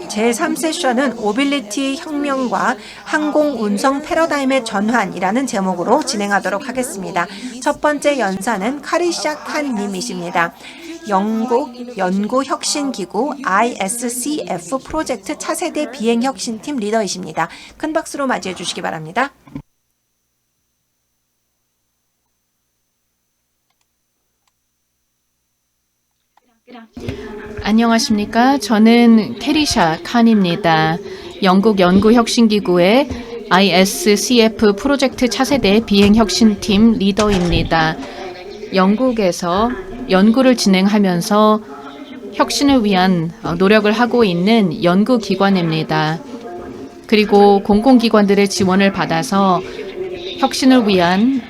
제3세션은 모빌리티 혁명과 항공운송 패러다임의 전환이라는 제목으로 진행하도록 하겠습니다. 첫 번째 연사는 카리샤 칸 님이십니다. 영국 연구혁신기구 ISCF 프로젝트 차세대 비행혁신팀 리더이십니다. 큰 박수로 맞이해 주시기 바랍니다. 안녕하십니까. 저는 캐리샤 칸입니다. 영국 연구혁신기구의 ISCF 프로젝트 차세대 비행혁신팀 리더입니다. 영국에서 연구를 진행하면서 혁신을 위한 노력을 하고 있는 연구기관입니다. 그리고 공공기관들의 지원을 받아서 혁신을 위한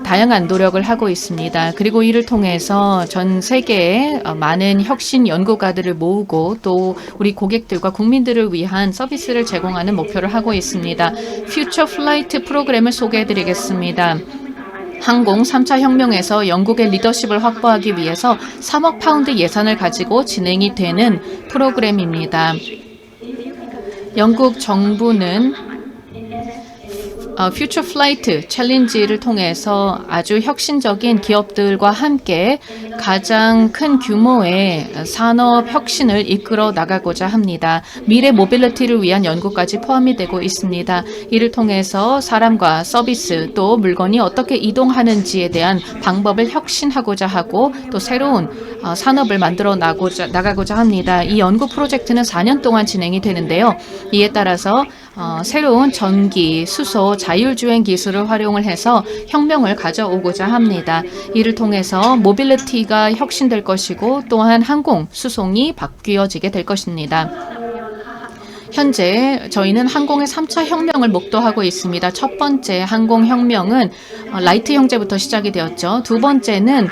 다양한 노력을 하고 있습니다. 그리고 이를 통해서 전 세계의 많은 혁신 연구가들을 모으고 또 우리 고객들과 국민들을 위한 서비스를 제공하는 목표를 하고 있습니다. 퓨처 플라이트 프로그램을 소개해 드리겠습니다. 항공 3차 혁명에서 영국의 리더십을 확보하기 위해서 3억 파운드 예산을 가지고 진행이 되는 프로그램입니다. 영국 정부는 퓨처 플라이트 챌린지를 통해서 아주 혁신적인 기업들과 함께 가장 큰 규모의 산업 혁신을 이끌어 나가고자 합니다. 미래 모빌리티를 위한 연구까지 포함이 되고 있습니다. 이를 통해서 사람과 서비스 또 물건이 어떻게 이동하는지에 대한 방법을 혁신하고자 하고 또 새로운 산업을 만들어 나가고자 합니다. 이 연구 프로젝트는 4년 동안 진행이 되는데요. 이에 따라서 새로운 전기, 수소, 자율주행 기술을 활용을 해서 혁명을 가져오고자 합니다. 이를 통해서 모빌리티가 혁신될 것이고 또한 항공, 수송이 바뀌어지게 될 것입니다. 현재 저희는 항공의 3차 혁명을 목도하고 있습니다. 첫 번째 항공혁명은 라이트 형제부터 시작이 되었죠. 두 번째는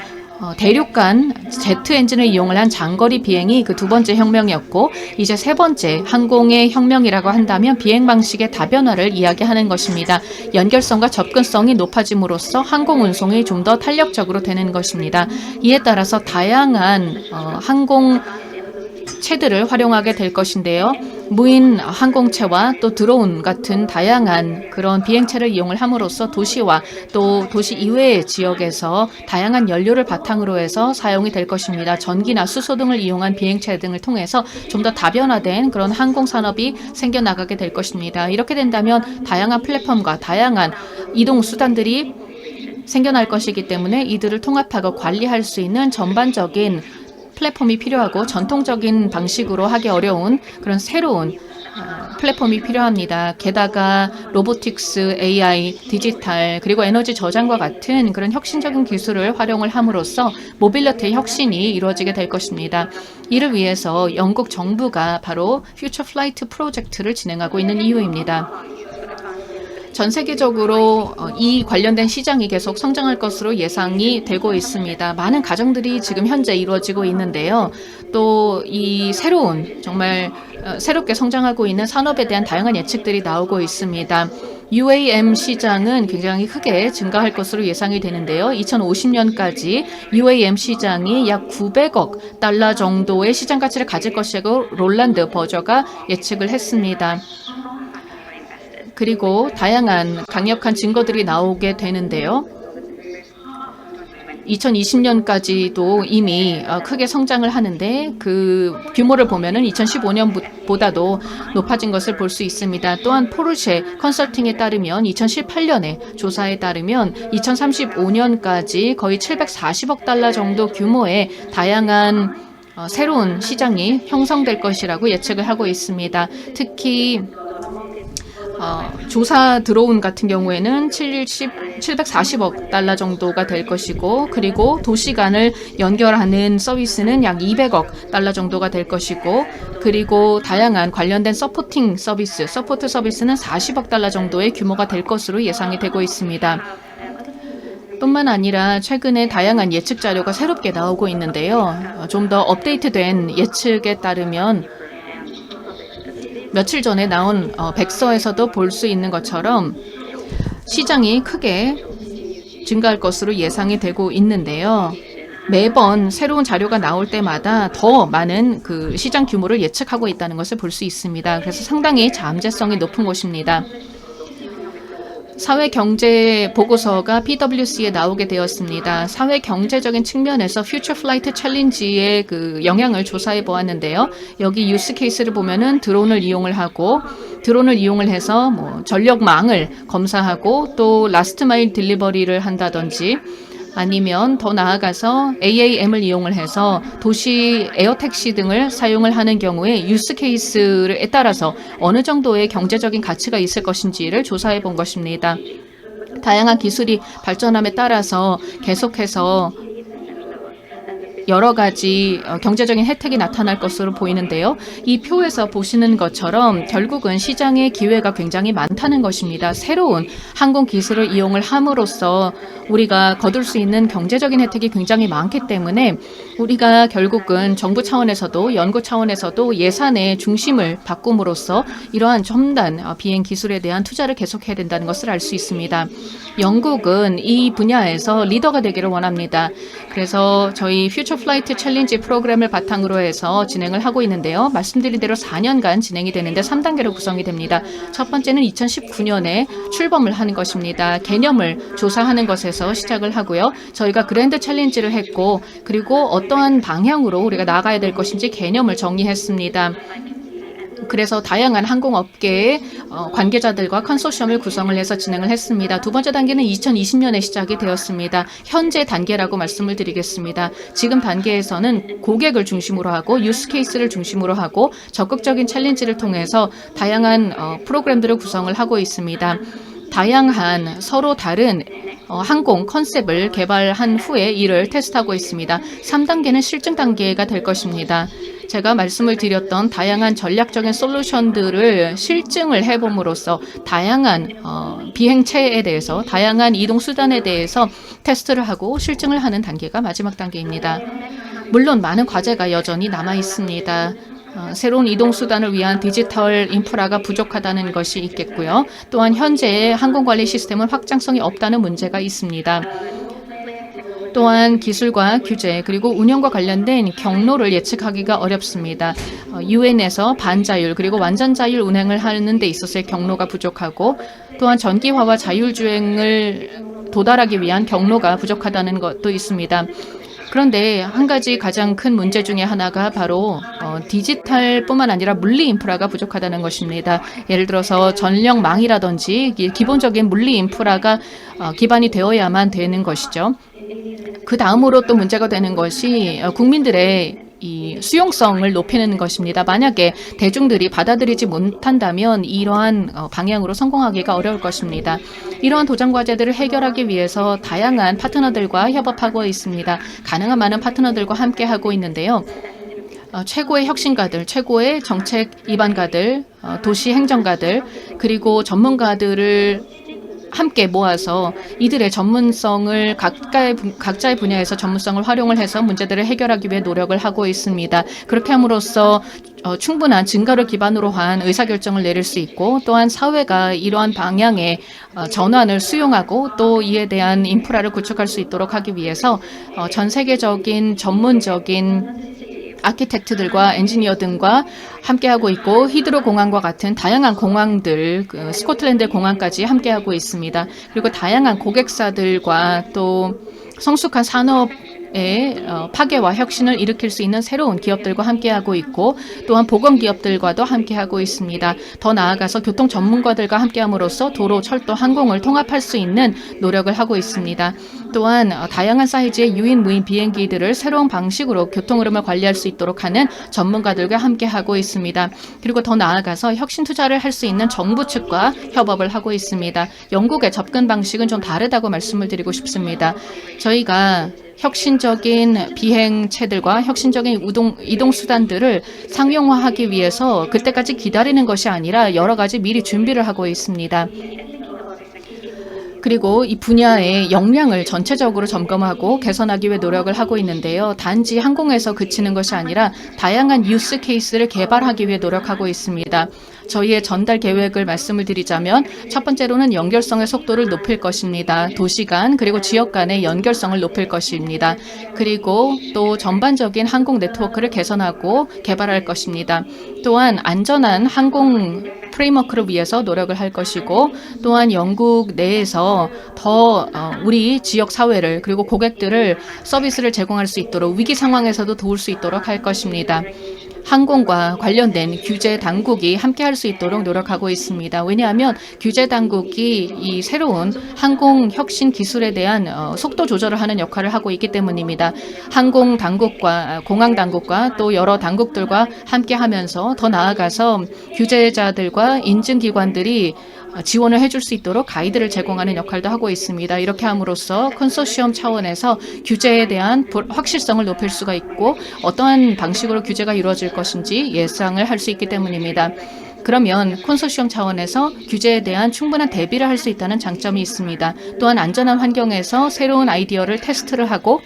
대륙간 제트 엔진을 이용을 한 장거리 비행이 그 두 번째 혁명이었고 이제 세 번째 항공의 혁명이라고 한다면 비행 방식의 다변화를 이야기하는 것입니다. 연결성과 접근성이 높아짐으로써 항공 운송이 좀 더 탄력적으로 되는 것입니다. 이에 따라서 다양한 항공체들을 활용하게 될 것인데요. 무인 항공체와 또 드론 같은 다양한 그런 비행체를 이용을 함으로써 도시와 또 도시 이외의 지역에서 다양한 연료를 바탕으로 해서 사용이 될 것입니다. 전기나 수소 등을 이용한 비행체 등을 통해서 좀 더 다변화된 그런 항공산업이 생겨나가게 될 것입니다. 이렇게 된다면 다양한 플랫폼과 다양한 이동 수단들이 생겨날 것이기 때문에 이들을 통합하고 관리할 수 있는 전반적인 플랫폼이 필요하고 전통적인 방식으로 하기 어려운 그런 새로운 플랫폼이 필요합니다. 게다가 로보틱스, AI, 디지털 그리고 에너지 저장과 같은 그런 혁신적인 기술을 활용을 함으로써 모빌리티 혁신이 이루어지게 될 것입니다. 이를 위해서 영국 정부가 바로 퓨처 플라이트 프로젝트를 진행하고 있는 이유입니다. 전 세계적으로 이 관련된 시장이 계속 성장할 것으로 예상이 되고 있습니다. 많은 가정들이 지금 현재 이루어지고 있는데요. 또 이 새로운 정말 새롭게 성장하고 있는 산업에 대한 다양한 예측들이 나오고 있습니다. UAM 시장은 굉장히 크게 증가할 것으로 예상이 되는데요. 2050년까지 UAM 시장이 약 900억 달러 정도의 시장 가치를 가질 것이라고 롤란드 버저가 예측을 했습니다. 그리고 다양한 강력한 증거들이 나오게 되는데요. 2020년까지도 이미 크게 성장을 하는데 그 규모를 보면은 2015년보다도 높아진 것을 볼 수 있습니다. 또한 포르쉐 컨설팅에 따르면 2018년에 조사에 따르면 2035년까지 거의 740억 달러 정도 규모의 다양한 새로운 시장이 형성될 것이라고 예측을 하고 있습니다. 특히 조사 들어온 같은 경우에는 740억 달러 정도가 될 것이고 그리고 도시 간을 연결하는 서비스는 약 200억 달러 정도가 될 것이고 그리고 다양한 관련된 서포트 서비스는 40억 달러 정도의 규모가 될 것으로 예상이 되고 있습니다. 뿐만 아니라 최근에 다양한 예측 자료가 새롭게 나오고 있는데요. 좀 더 업데이트된 예측에 따르면 며칠 전에 나온 백서에서도 볼 수 있는 것처럼 시장이 크게 증가할 것으로 예상이 되고 있는데요. 매번 새로운 자료가 나올 때마다 더 많은 그 시장 규모를 예측하고 있다는 것을 볼 수 있습니다. 그래서 상당히 잠재성이 높은 곳입니다. 사회경제 보고서가 PwC에 나오게 되었습니다. 사회경제적인 측면에서 퓨처 플라이트 챌린지의 그 영향을 조사해 보았는데요. 여기 유스 케이스를 보면은 드론을 이용을 해서 뭐 전력망을 검사하고 또 라스트 마일 딜리버리를 한다든지 아니면 더 나아가서 AAM을 이용을 해서 도시 에어택시 등을 사용을 하는 경우에 유스 케이스에 따라서 어느 정도의 경제적인 가치가 있을 것인지를 조사해 본 것입니다. 다양한 기술이 발전함에 따라서 계속해서 여러 가지 경제적인 혜택이 나타날 것으로 보이는데요. 이 표에서 보시는 것처럼 결국은 시장의 기회가 굉장히 많다는 것입니다. 새로운 항공 기술을 이용을 함으로써 우리가 거둘 수 있는 경제적인 혜택이 굉장히 많기 때문에 우리가 결국은 정부 차원에서도 연구 차원에서도 예산의 중심을 바꿈으로써 이러한 첨단 비행 기술에 대한 투자를 계속해야 된다는 것을 알 수 있습니다. 영국은 이 분야에서 리더가 되기를 원합니다. 그래서 저희 퓨처 플라이트 챌린지 프로그램을 바탕으로 해서 진행을 하고 있는데요. 말씀드린 대로 4년간 진행이 되는데 3단계로 구성이 됩니다. 첫 번째는 2019년에 출범을 하는 것입니다. 개념을 조사하는 것에서 시작을 하고요. 저희가 그랜드 챌린지를 했고 그리고 어떠한 방향으로 우리가 나가야 될 것인지 개념을 정리했습니다. 그래서 다양한 항공업계의 관계자들과 컨소시엄을 구성을 해서 진행을 했습니다. 두 번째 단계는 2020년에 시작이 되었습니다. 현재 단계라고 말씀을 드리겠습니다. 지금 단계에서는 고객을 중심으로 하고 유스 케이스를 중심으로 하고 적극적인 챌린지를 통해서 다양한 프로그램들을 구성을 하고 있습니다. 다양한 서로 다른 항공 컨셉을 개발한 후에 이를 테스트하고 있습니다. 3단계는 실증 단계가 될 것입니다. 제가 말씀을 드렸던 다양한 전략적인 솔루션들을 실증을 해봄으로써 다양한 비행체에 대해서 다양한 이동 수단에 대해서 테스트를 하고 실증을 하는 단계가 마지막 단계입니다. 물론 많은 과제가 여전히 남아 있습니다. 새로운 이동 수단을 위한 디지털 인프라가 부족하다는 것이 있겠고요. 또한 현재의 항공관리 시스템은 확장성이 없다는 문제가 있습니다. 또한 기술과 규제 그리고 운영과 관련된 경로를 예측하기가 어렵습니다. UN에서 반자율 그리고 완전 자율 운행을 하는 데 있어서의 경로가 부족하고 또한 전기화와 자율주행을 도달하기 위한 경로가 부족하다는 것도 있습니다. 그런데 한 가지 가장 큰 문제 중에 하나가 바로 디지털뿐만 아니라 물리 인프라가 부족하다는 것입니다. 예를 들어서 전력망이라든지 기본적인 물리 인프라가 기반이 되어야만 되는 것이죠. 그 다음으로 또 문제가 되는 것이 국민들의 이 수용성을 높이는 것입니다. 만약에 대중들이 받아들이지 못한다면 이러한 방향으로 성공하기가 어려울 것입니다. 이러한 도전 과제들을 해결하기 위해서 다양한 파트너들과 협업하고 있습니다. 가능한 많은 파트너들과 함께하고 있는데요. 최고의 혁신가들, 최고의 정책 입안가들, 도시 행정가들, 그리고 전문가들을 함께 모아서 이들의 전문성을 각자의 분야에서 전문성을 활용을 해서 문제들을 해결하기 위해 노력을 하고 있습니다. 그렇게 함으로써 충분한 증거를 기반으로 한 의사결정을 내릴 수 있고 또한 사회가 이러한 방향의 전환을 수용하고 또 이에 대한 인프라를 구축할 수 있도록 하기 위해서 전 세계적인 전문적인 아키텍트들과 엔지니어 등과 함께하고 있고 히드로 공항과 같은 다양한 공항들, 스코틀랜드 공항까지 함께하고 있습니다. 그리고 다양한 고객사들과 또 성숙한 산업의 파괴와 혁신을 일으킬 수 있는 새로운 기업들과 함께하고 있고 또한 보건 기업들과도 함께하고 있습니다. 더 나아가서 교통 전문가들과 함께함으로써 도로, 철도, 항공을 통합할 수 있는 노력을 하고 있습니다. 또한 다양한 사이즈의 유인, 무인 비행기들을 새로운 방식으로 교통 흐름을 관리할 수 있도록 하는 전문가들과 함께하고 있습니다. 그리고 더 나아가서 혁신 투자를 할 수 있는 정부 측과 협업을 하고 있습니다. 영국의 접근 방식은 좀 다르다고 말씀을 드리고 싶습니다. 저희가 혁신적인 비행체들과 혁신적인 이동 수단들을 상용화하기 위해서 그때까지 기다리는 것이 아니라 여러 가지 미리 준비를 하고 있습니다. 그리고 이 분야의 역량을 전체적으로 점검하고 개선하기 위해 노력을 하고 있는데요. 단지 항공에서 그치는 것이 아니라 다양한 유스 케이스를 개발하기 위해 노력하고 있습니다. 저희의 전달 계획을 말씀을 드리자면 첫 번째로는 연결성의 속도를 높일 것입니다. 도시 간 그리고 지역 간의 연결성을 높일 것입니다. 그리고 또 전반적인 항공 네트워크를 개선하고 개발할 것입니다. 또한 안전한 항공 프레임워크를 위해서 노력을 할 것이고 또한 영국 내에서 더 우리 지역 사회를 그리고 고객들을 서비스를 제공할 수 있도록 위기 상황에서도 도울 수 있도록 할 것입니다. 항공과 관련된 규제 당국이 함께 할 수 있도록 노력하고 있습니다. 왜냐하면 규제 당국이 이 새로운 항공 혁신 기술에 대한 속도 조절을 하는 역할을 하고 있기 때문입니다. 항공 당국과 공항 당국과 또 여러 당국들과 함께 하면서 더 나아가서 규제자들과 인증기관들이 지원을 해줄 수 있도록 가이드를 제공하는 역할도 하고 있습니다. 이렇게 함으로써 컨소시엄 차원에서 규제에 대한 확실성을 높일 수가 있고 어떠한 방식으로 규제가 이루어질 것인지 예상을 할 수 있기 때문입니다. 그러면 콘소시엄 차원에서 규제에 대한 충분한 대비를 할 수 있다는 장점이 있습니다. 또한 안전한 환경에서 새로운 아이디어를 테스트를 하고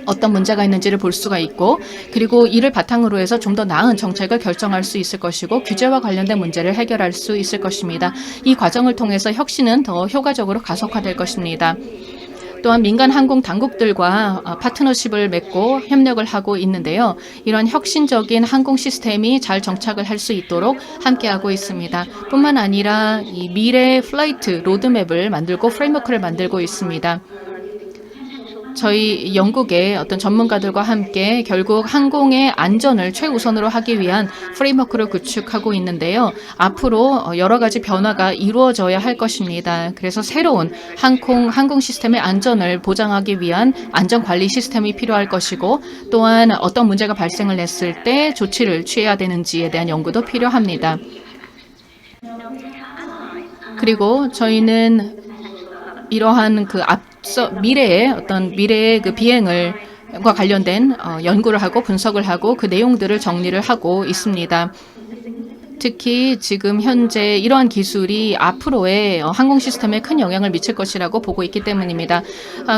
어떤 문제가 있는지를 볼 수가 있고 그리고 이를 바탕으로 해서 좀 더 나은 정책을 결정할 수 있을 것이고 규제와 관련된 문제를 해결할 수 있을 것입니다. 이 과정을 통해서 혁신은 더 효과적으로 가속화될 것입니다. 또한 민간 항공 당국들과 파트너십을 맺고 협력을 하고 있는데요. 이런 혁신적인 항공 시스템이 잘 정착을 할 수 있도록 함께하고 있습니다. 뿐만 아니라 이 미래 플라이트 로드맵을 만들고 프레임워크를 만들고 있습니다. 저희 영국의 어떤 전문가들과 함께 결국 항공의 안전을 최우선으로 하기 위한 프레임워크를 구축하고 있는데요. 앞으로 여러 가지 변화가 이루어져야 할 것입니다. 그래서 새로운 항공 시스템의 안전을 보장하기 위한 안전관리 시스템이 필요할 것이고 또한 어떤 문제가 발생을 했을 때 조치를 취해야 되는지에 대한 연구도 필요합니다. 그리고 저희는 이러한 그 앞서 미래의 그 비행과 관련된 연구를 하고 분석을 하고 그 내용들을 정리를 하고 있습니다. 특히 지금 현재 이러한 기술이 앞으로의 항공 시스템에 큰 영향을 미칠 것이라고 보고 있기 때문입니다.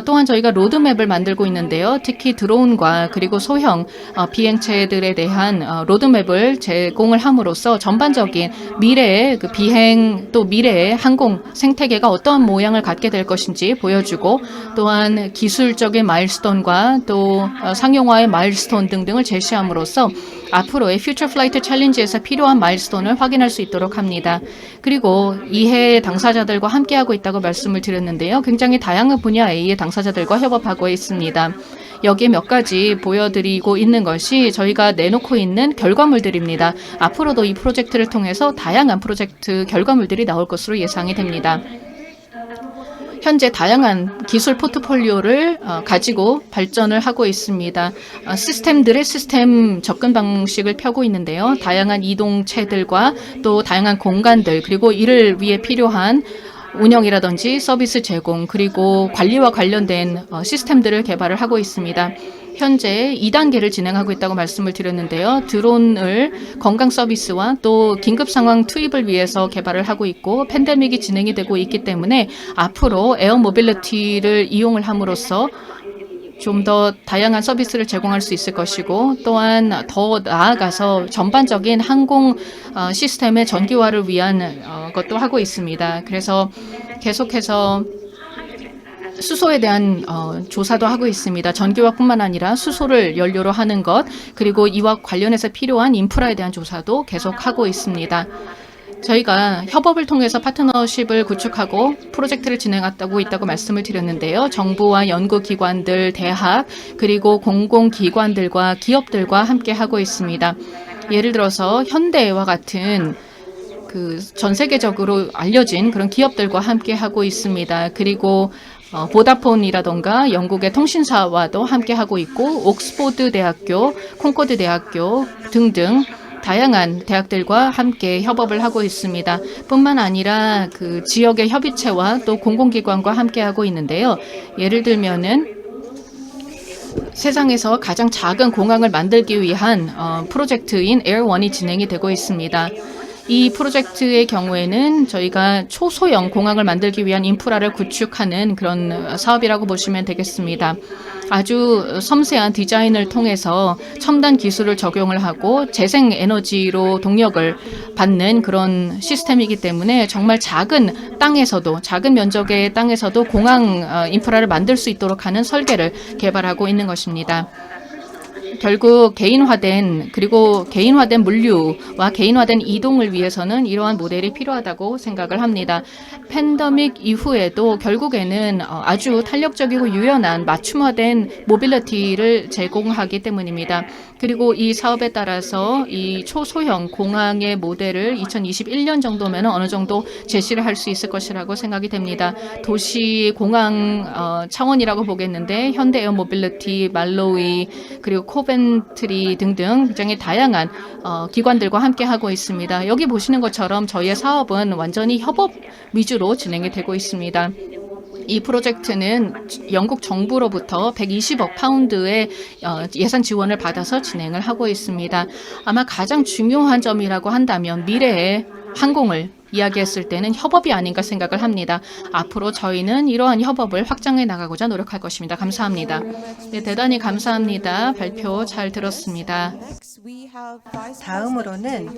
또한 저희가 로드맵을 만들고 있는데요. 특히 드론과 그리고 소형 비행체들에 대한 로드맵을 제공을 함으로써 전반적인 미래의 그 비행 또 미래의 항공 생태계가 어떠한 모양을 갖게 될 것인지 보여주고 또한 기술적인 마일스톤과 또 상용화의 마일스톤 등등을 제시함으로써 앞으로의 퓨처 플라이트 챌린지에서 필요한 마일스톤을 확인할 수 있도록 합니다. 그리고 이해 당사자들과 함께하고 있다고 말씀을 드렸는데요. 굉장히 다양한 분야의 당사자들과 협업하고 있습니다. 여기에 몇 가지 보여드리고 있는 것이 저희가 내놓고 있는 결과물들입니다. 앞으로도 이 프로젝트를 통해서 다양한 프로젝트 결과물들이 나올 것으로 예상이 됩니다. 현재 다양한 기술 포트폴리오를 가지고 발전을 하고 있습니다. 시스템들의 시스템 접근 방식을 펴고 있는데요. 다양한 이동체들과 또 다양한 공간들 그리고 이를 위해 필요한 운영이라든지 서비스 제공 그리고 관리와 관련된 시스템들을 개발을 하고 있습니다. 현재 2단계를 진행하고 있다고 말씀을 드렸는데요. 드론을 건강 서비스와 또 긴급 상황 투입을 위해서 개발을 하고 있고 팬데믹이 진행이 되고 있기 때문에 앞으로 에어 모빌리티를 이용을 함으로써 좀 더 다양한 서비스를 제공할 수 있을 것이고 또한 더 나아가서 전반적인 항공 시스템의 전기화를 위한 것도 하고 있습니다. 그래서 계속해서 수소에 대한 조사도 하고 있습니다. 전기화뿐만 아니라 수소를 연료로 하는 것 그리고 이와 관련해서 필요한 인프라에 대한 조사도 계속하고 있습니다. 저희가 협업을 통해서 파트너십을 구축하고 프로젝트를 진행하고 있다고 말씀을 드렸는데요. 정부와 연구기관들, 대학, 그리고 공공기관들과 기업들과 함께 하고 있습니다. 예를 들어서 현대와 같은 그 전 세계적으로 알려진 그런 기업들과 함께 하고 있습니다. 그리고 보다폰이라던가 영국의 통신사와도 함께 하고 있고 옥스포드 대학교, 콩코드 대학교 등등 다양한 대학들과 함께 협업을 하고 있습니다. 뿐만 아니라 그 지역의 협의체와 또 공공기관과 함께 하고 있는데요. 예를 들면은 세상에서 가장 작은 공항을 만들기 위한 프로젝트인 에어원이 진행이 되고 있습니다. 이 프로젝트의 경우에는 저희가 초소형 공항을 만들기 위한 인프라를 구축하는 그런 사업이라고 보시면 되겠습니다. 아주 섬세한 디자인을 통해서 첨단 기술을 적용을 하고 재생 에너지로 동력을 받는 그런 시스템이기 때문에 정말 작은 땅에서도, 작은 면적의 땅에서도 공항 인프라를 만들 수 있도록 하는 설계를 개발하고 있는 것입니다. 결국 개인화된 물류와 개인화된 이동을 위해서는 이러한 모델이 필요하다고 생각을 합니다. 팬데믹 이후에도 결국에는 아주 탄력적이고 유연한 맞춤화된 모빌리티를 제공하기 때문입니다. 그리고 이 사업에 따라서 이 초소형 공항의 모델을 2021년 정도면 어느 정도 제시를 할 수 있을 것이라고 생각이 됩니다. 도시 공항 차원이라고 보겠는데 현대 에어 모빌리티, 말로이, 그리고 코벤트리 등등 굉장히 다양한 기관들과 함께 하고 있습니다. 여기 보시는 것처럼 저희의 사업은 완전히 협업 위주로 진행이 되고 있습니다. 이 프로젝트는 영국 정부로부터 120억 파운드의 예산 지원을 받아서 진행을 하고 있습니다. 아마 가장 중요한 점이라고 한다면 미래의 항공을 이야기했을 때는 협업이 아닌가 생각을 합니다. 앞으로 저희는 이러한 협업을 확장해 나가고자 노력할 것입니다. 감사합니다. 네, 대단히 감사합니다. 발표 잘 들었습니다. 다음으로는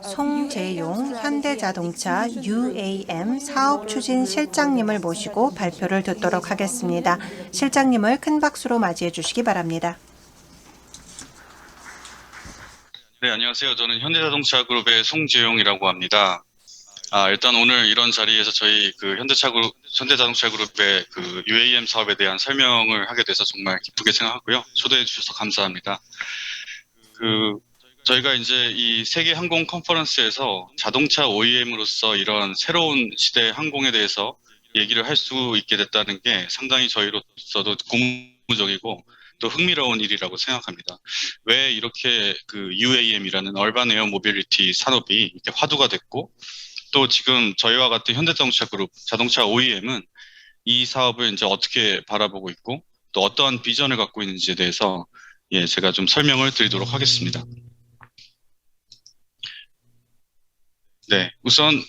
송재용 현대자동차 UAM 사업추진실장님을 모시고 발표를 듣도록 하겠습니다. 실장님을 큰 박수로 맞이해 주시기 바랍니다. 네, 안녕하세요. 저는 현대자동차 그룹의 송재용이라고 합니다. 일단 오늘 이런 자리에서 저희 현대자동차 그룹의 그 UAM 사업에 대한 설명을 하게 돼서 정말 기쁘게 생각하고요. 초대해 주셔서 감사합니다. 저희가 이제 이 세계 항공 컨퍼런스에서 자동차 OEM으로서 이런 새로운 시대 항공에 대해서 얘기를 할 수 있게 됐다는 게 상당히 저희로서도 고무적이고 또 흥미로운 일이라고 생각합니다. 왜 이렇게 그 UAM이라는 얼반 에어 모빌리티 산업이 이렇게 화두가 됐고 또 지금 저희와 같은 현대자동차 그룹 자동차 OEM은 이 사업을 이제 어떻게 바라보고 있고 또 어떠한 비전을 갖고 있는지에 대해서 제가 좀 설명을 드리도록 하겠습니다. 네, 우선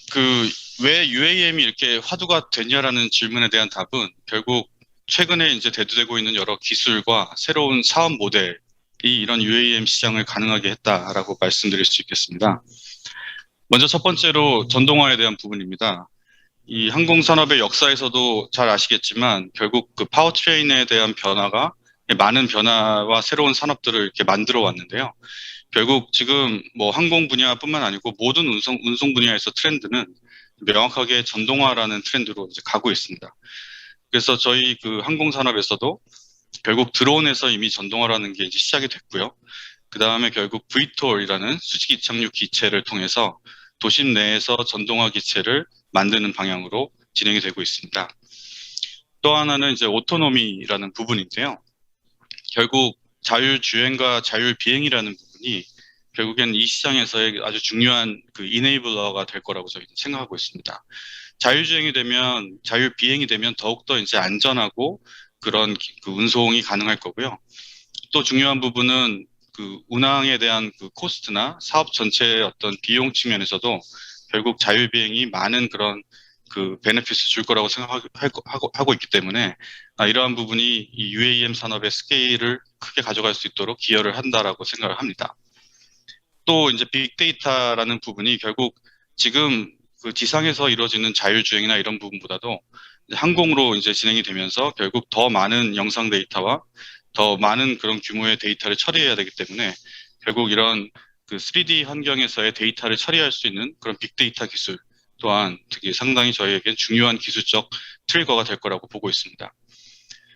왜 UAM이 이렇게 화두가 됐냐라는 질문에 대한 답은 결국 최근에 이제 대두되고 있는 여러 기술과 새로운 사업 모델이 이런 UAM 시장을 가능하게 했다라고 말씀드릴 수 있겠습니다. 먼저 첫 번째로 전동화에 대한 부분입니다. 이 항공산업의 역사에서도 잘 아시겠지만 결국 그 파워트레인에 대한 변화가 많은 변화와 새로운 산업들을 이렇게 만들어 왔는데요. 결국 지금 뭐 항공 분야뿐만 아니고 모든 운송 분야에서 트렌드는 명확하게 전동화라는 트렌드로 이제 가고 있습니다. 그래서 저희 그 항공산업에서도 결국 드론에서 이미 전동화라는 게 이제 시작이 됐고요. 그 다음에 결국 VTOL이라는 수직 이착륙 기체를 통해서 도심 내에서 전동화 기체를 만드는 방향으로 진행이 되고 있습니다. 또 하나는 이제 오토노미라는 부분인데요. 결국 자율주행과 자율비행이라는 부분이 결국엔 이 시장에서의 아주 중요한 그 이네이블러가 될 거라고 저희는 생각하고 있습니다. 자율비행이 되면 더욱더 이제 안전하고 그런 그 운송이 가능할 거고요. 또 중요한 부분은 그 운항에 대한 그 코스트나 사업 전체의 어떤 비용 측면에서도 결국 자율비행이 많은 그런 그 베네핏을 줄 거라고 생각하고 있기 때문에 이러한 부분이 이 UAM 산업의 스케일을 크게 가져갈 수 있도록 기여를 한다라고 생각을 합니다. 또 이제 빅데이터라는 부분이 결국 지금 그 지상에서 이루어지는 자율주행이나 이런 부분보다도 항공으로 이제 진행이 되면서 결국 더 많은 영상 데이터와 더 많은 그런 규모의 데이터를 처리해야 되기 때문에 결국 이런 그 3D 환경에서의 데이터를 처리할 수 있는 그런 빅데이터 기술 또한 되게 상당히 저희에게 중요한 기술적 트리거가 될 거라고 보고 있습니다.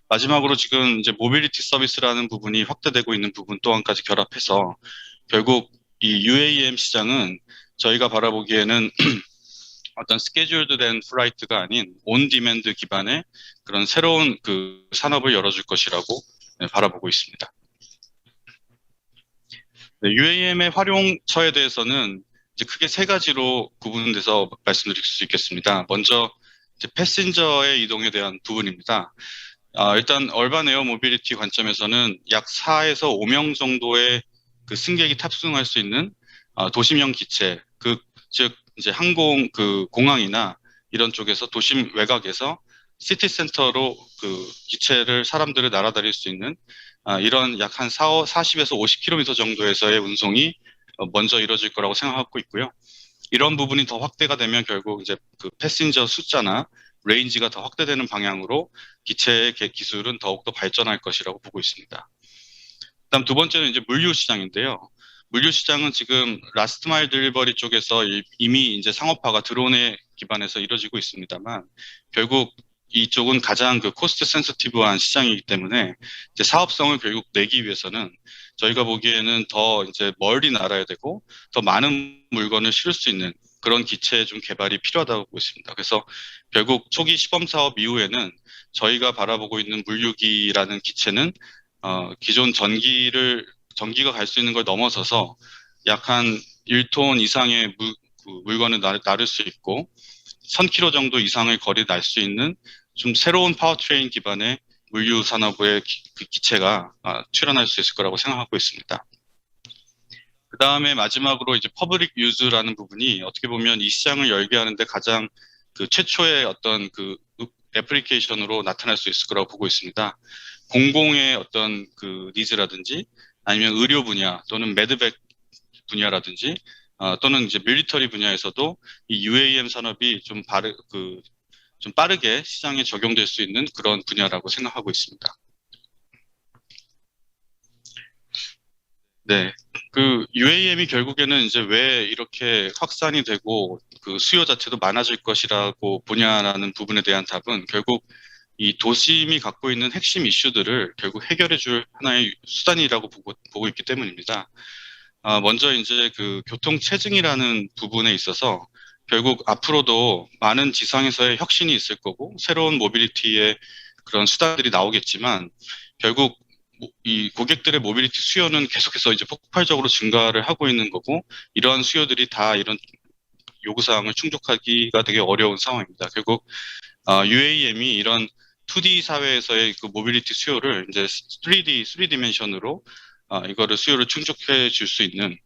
마지막으로 지금 이제 모빌리티 서비스라는 부분이 확대되고 있는 부분 또한까지 결합해서 결국 이 UAM 시장은 저희가 바라보기에는 어떤 스케줄드 된 플라이트가 아닌 온 디맨드 기반의 그런 새로운 그 산업을 열어줄 것이라고 바라보고 있습니다. 네, UAM의 활용처에 대해서는 이제 크게 세 가지로 구분돼서 말씀드릴 수 있겠습니다. 먼저 이제 패신저의 이동에 대한 부분입니다. 일단 얼반 에어 모빌리티 관점에서는 약 4에서 5명 정도의 그 승객이 탑승할 수 있는 도심형 기체, 즉 이제 공항이나 이런 쪽에서 도심 외곽에서 시티 센터로 기체를 사람들을 날아다닐 수 있는 이런 약 한 40에서 50km 정도에서의 운송이 먼저 이루어질 거라고 생각하고 있고요. 이런 부분이 더 확대가 되면 결국 이제 패신저 숫자나 레인지가 더 확대되는 방향으로 기체의 기술은 더욱더 발전할 것이라고 보고 있습니다. 그다음 두 번째는 이제 물류 시장인데요. 물류 시장은 지금 라스트 마일 딜리버리 쪽에서 이미 이제 상업화가 드론에 기반해서 이루어지고 있습니다만 결국 이쪽은 가장 코스트 센시티브한 시장이기 때문에 이제 사업성을 결국 내기 위해서는 저희가 보기에는 더 이제 멀리 날아야 되고 더 많은 물건을 실을 수 있는 그런 기체의 좀 개발이 필요하다고 보고 있습니다. 그래서 결국 초기 시범 사업 이후에는 저희가 바라보고 있는 물류기라는 기체는 기존 전기가 갈 수 있는 걸 넘어서서 약 한 1톤 이상의 물건을 나를 수 있고 1000km 정도 이상의 거리를 날 수 있는 좀 새로운 파워트레인 기반의 물류 산업의 기체가 출현할 수 있을 거라고 생각하고 있습니다. 그 다음에 마지막으로 이제 퍼블릭 유즈라는 부분이 어떻게 보면 이 시장을 열게 하는데 가장 최초의 어떤 애플리케이션으로 나타날 수 있을 거라고 보고 있습니다. 공공의 어떤 니즈라든지 아니면 의료 분야 또는 매드백 분야라든지 또는 이제 밀리터리 분야에서도 이 UAM 산업이 좀 빠르게 시장에 적용될 수 있는 그런 분야라고 생각하고 있습니다. 네, UAM이 결국에는 이제 왜 이렇게 확산이 되고 수요 자체도 많아질 것이라고 보냐라는 부분에 대한 답은 결국 이 도심이 갖고 있는 핵심 이슈들을 결국 해결해 줄 하나의 수단이라고 보고 있기 때문입니다. 먼저 이제 교통 체증이라는 부분에 있어서 결국 앞으로도 많은 지상에서의 혁신이 있을 거고 새로운 모빌리티의 그런 수단들이 나오겠지만 결국 이 고객들의 모빌리티 수요는 계속해서 이제 폭발적으로 증가를 하고 있는 거고 이러한 수요들이 다 이런 요구사항을 충족하기가 되게 어려운 상황입니다. 결국 UAM이 이런 2D 사회에서의 모빌리티 수요를 이제 3디멘션으로 이거를 수요를 충족해 줄 수 있는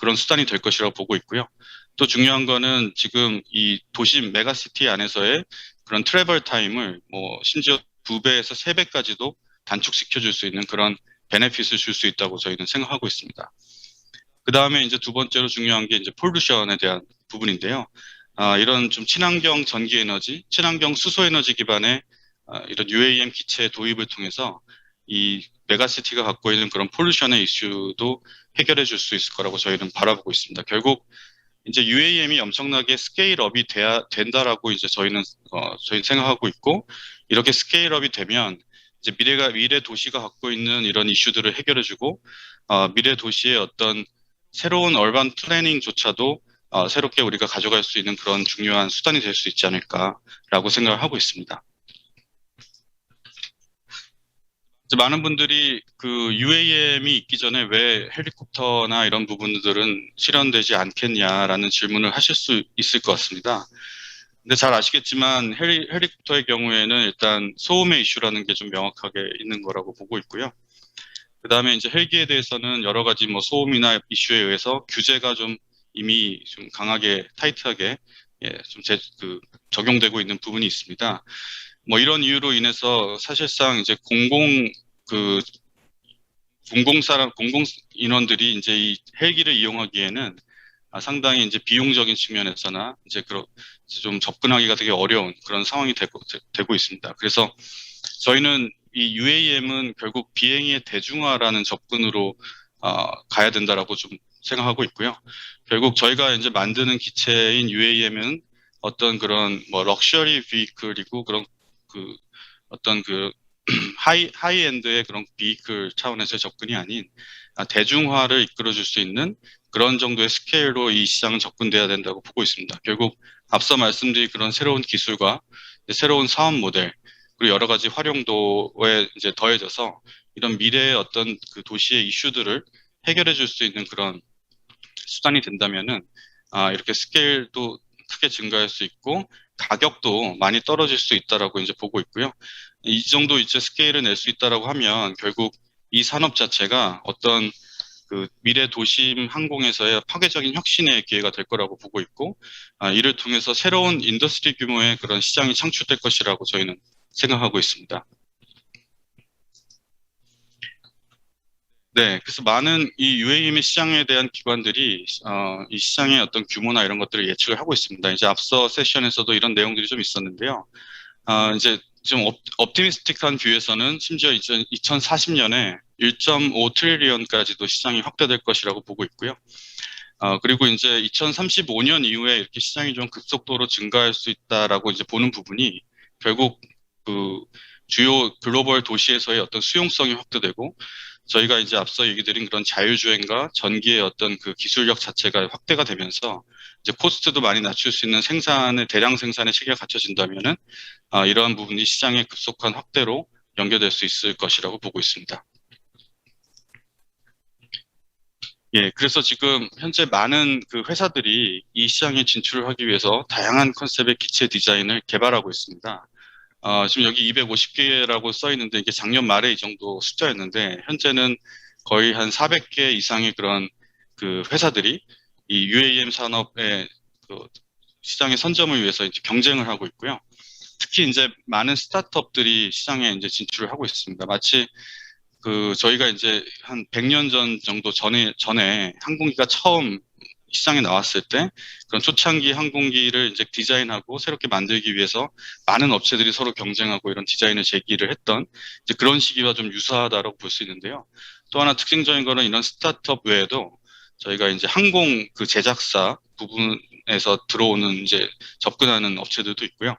그런 수단이 될 것이라고 보고 있고요. 또 중요한 거는 지금 이 도심 메가시티 안에서의 그런 트래블 타임을 심지어 2배에서 3배까지도 단축시켜 줄 수 있는 그런 베네핏을 줄 수 있다고 저희는 생각하고 있습니다. 그 다음에 이제 두 번째로 중요한 게 이제 폴루션에 대한 부분인데요. 이런 좀 친환경 전기 에너지, 친환경 수소 에너지 기반의 이런 UAM 기체 도입을 통해서 이 메가시티가 갖고 있는 그런 폴루션의 이슈도 해결해 줄 수 있을 거라고 저희는 바라보고 있습니다. 결국 이제 UAM이 엄청나게 스케일업이 된다라고 이제 저희는 생각하고 있고 이렇게 스케일업이 되면 이제 미래 도시가 갖고 있는 이런 이슈들을 해결해주고 미래 도시의 어떤 새로운 얼반 플래닝조차도 새롭게 우리가 가져갈 수 있는 그런 중요한 수단이 될 수 있지 않을까라고 생각을 하고 있습니다. 이제 많은 분들이 UAM이 있기 전에 왜 헬리콥터나 이런 부분들은 실현되지 않겠냐라는 질문을 하실 수 있을 것 같습니다. 근데 잘 아시겠지만 헬리콥터의 경우에는 일단 소음의 이슈라는 게 좀 명확하게 있는 거라고 보고 있고요. 그 다음에 이제 헬기에 대해서는 여러 가지 소음이나 이슈에 의해서 규제가 좀 이미 좀 강하게 타이트하게 적용되고 있는 부분이 있습니다. 이런 이유로 인해서 사실상 이제 공공 인원들이 이제 이 헬기를 이용하기에는 상당히 이제 비용적인 측면에서나 이제 좀 접근하기가 되게 어려운 그런 상황이 되고 있습니다. 그래서 저희는 이 UAM은 결국 비행의 대중화라는 접근으로 가야 된다라고 좀 생각하고 있고요. 결국 저희가 이제 만드는 기체인 UAM은 어떤 그런 럭셔리 비이클이고 그런 어떤 하이엔드의 그런 비이클 차원에서의 접근이 아닌 대중화를 이끌어줄 수 있는 그런 정도의 스케일로 이 시장은 접근돼야 된다고 보고 있습니다. 결국 앞서 말씀드린 그런 새로운 기술과 새로운 사업 모델 그리고 여러 가지 활용도에 이제 더해져서 이런 미래의 어떤 도시의 이슈들을 해결해 줄 수 있는 그런 수단이 된다면은 이렇게 스케일도 크게 증가할 수 있고 가격도 많이 떨어질 수 있다라고 이제 보고 있고요. 이 정도 이제 스케일을 낼 수 있다라고 하면 결국 이 산업 자체가 어떤 그 미래 도심 항공에서의 파괴적인 혁신의 기회가 될 거라고 보고 있고, 이를 통해서 새로운 인더스트리 규모의 그런 시장이 창출될 것이라고 저희는 생각하고 있습니다. 네, 그래서 많은 이 UAM 시장에 대한 기관들이 이 시장의 어떤 규모나 이런 것들을 예측을 하고 있습니다. 이제 앞서 세션에서도 이런 내용들이 좀 있었는데요. 이제 좀 옵티미스틱한 뷰에서는 심지어 2040년에 1.5 트릴리언까지도 시장이 확대될 것이라고 보고 있고요. 그리고 이제 2035년 이후에 이렇게 시장이 좀 급속도로 증가할 수 있다라고 이제 보는 부분이 결국 그 주요 글로벌 도시에서의 어떤 수용성이 확대되고, 저희가 이제 앞서 얘기 드린 그런 자율주행과 전기의 어떤 그 기술력 자체가 확대가 되면서 이제 코스트도 많이 낮출 수 있는 대량 생산의 체계가 갖춰진다면은 이러한 부분이 시장의 급속한 확대로 연결될 수 있을 것이라고 보고 있습니다. 예, 그래서 지금 현재 많은 그 회사들이 이 시장에 진출을 하기 위해서 다양한 컨셉의 기체 디자인을 개발하고 있습니다. 지금 여기 250개라고 써 있는데 이게 작년 말에 이 정도 숫자였는데, 현재는 거의 한 400개 이상의 그런 그 회사들이 이 UAM 산업의 그 시장의 선점을 위해서 이제 경쟁을 하고 있고요. 특히 이제 많은 스타트업들이 시장에 이제 진출을 하고 있습니다. 마치 그 저희가 이제 한 100년 전 정도 전에 항공기가 처음 시장에 나왔을 때 그런 초창기 항공기를 이제 디자인하고 새롭게 만들기 위해서 많은 업체들이 서로 경쟁하고 이런 디자인을 제기를 했던 이제 그런 시기와 좀 유사하다고 볼 수 있는데요. 또 하나 특징적인 거는 이런 스타트업 외에도 저희가 이제 항공 그 제작사 부분에서 들어오는 이제 접근하는 업체들도 있고요.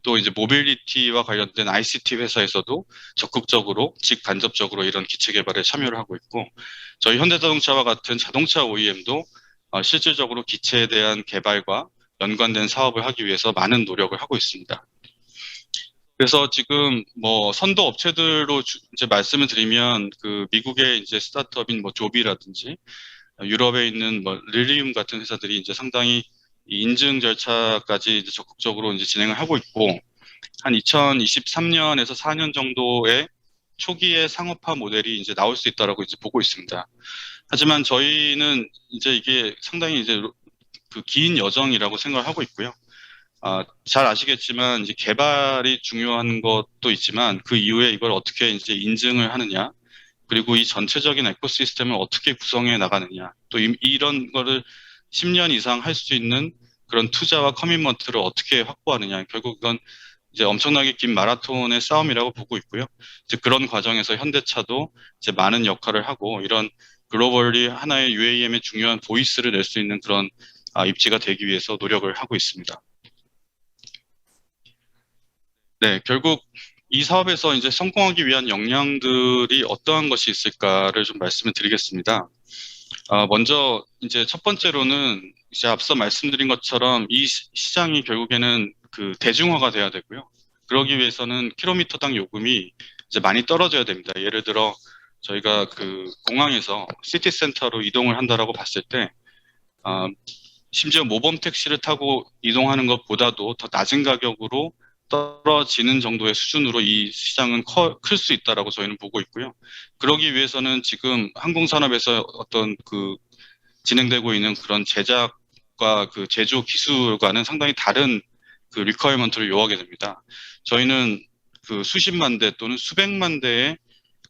또 이제 모빌리티와 관련된 ICT 회사에서도 적극적으로 직간접적으로 이런 기체 개발에 참여를 하고 있고, 저희 현대자동차와 같은 자동차 OEM도 실질적으로 기체에 대한 개발과 연관된 사업을 하기 위해서 많은 노력을 하고 있습니다. 그래서 지금 뭐 선도 업체들로 이제 말씀을 드리면 그 미국의 이제 스타트업인 뭐 조비라든지 유럽에 있는 뭐 릴리움 같은 회사들이 이제 상당히 이 인증 절차까지 이제 적극적으로 이제 진행을 하고 있고, 한 2023년에서 4년 정도의 초기의 상업화 모델이 이제 나올 수 있다라고 이제 보고 있습니다. 하지만 저희는 이제 이게 상당히 이제 그 긴 여정이라고 생각을 하고 있고요. 잘 아시겠지만 이제 개발이 중요한 것도 있지만 그 이후에 이걸 어떻게 이제 인증을 하느냐, 그리고 이 전체적인 에코시스템을 어떻게 구성해 나가느냐, 또 이런 거를 10년 이상 할 수 있는 그런 투자와 커미먼트를 어떻게 확보하느냐, 결국 이건 이제 엄청나게 긴 마라톤의 싸움이라고 보고 있고요. 이제 그런 과정에서 현대차도 이제 많은 역할을 하고 이런 글로벌리 하나의 UAM의 중요한 보이스를 낼 수 있는 그런 입지가 되기 위해서 노력을 하고 있습니다. 네, 결국 이 사업에서 이제 성공하기 위한 역량들이 어떠한 것이 있을까를 좀 말씀을 드리겠습니다. 먼저 이제 첫 번째로는 이제 앞서 말씀드린 것처럼 이 시장이 결국에는 그 대중화가 돼야 되고요. 그러기 위해서는 킬로미터당 요금이 이제 많이 떨어져야 됩니다. 예를 들어 저희가 그 공항에서 시티 센터로 이동을 한다라고 봤을 때 심지어 모범 택시를 타고 이동하는 것보다도 더 낮은 가격으로 떨어지는 정도의 수준으로 이 시장은 클 수 있다라고 저희는 보고 있고요. 그러기 위해서는 지금 항공산업에서 어떤 그 진행되고 있는 그런 제작과 그 제조 기술과는 상당히 다른 그 리퀘어먼트를 요하게 됩니다. 저희는 그 수십만 대 또는 수백만 대의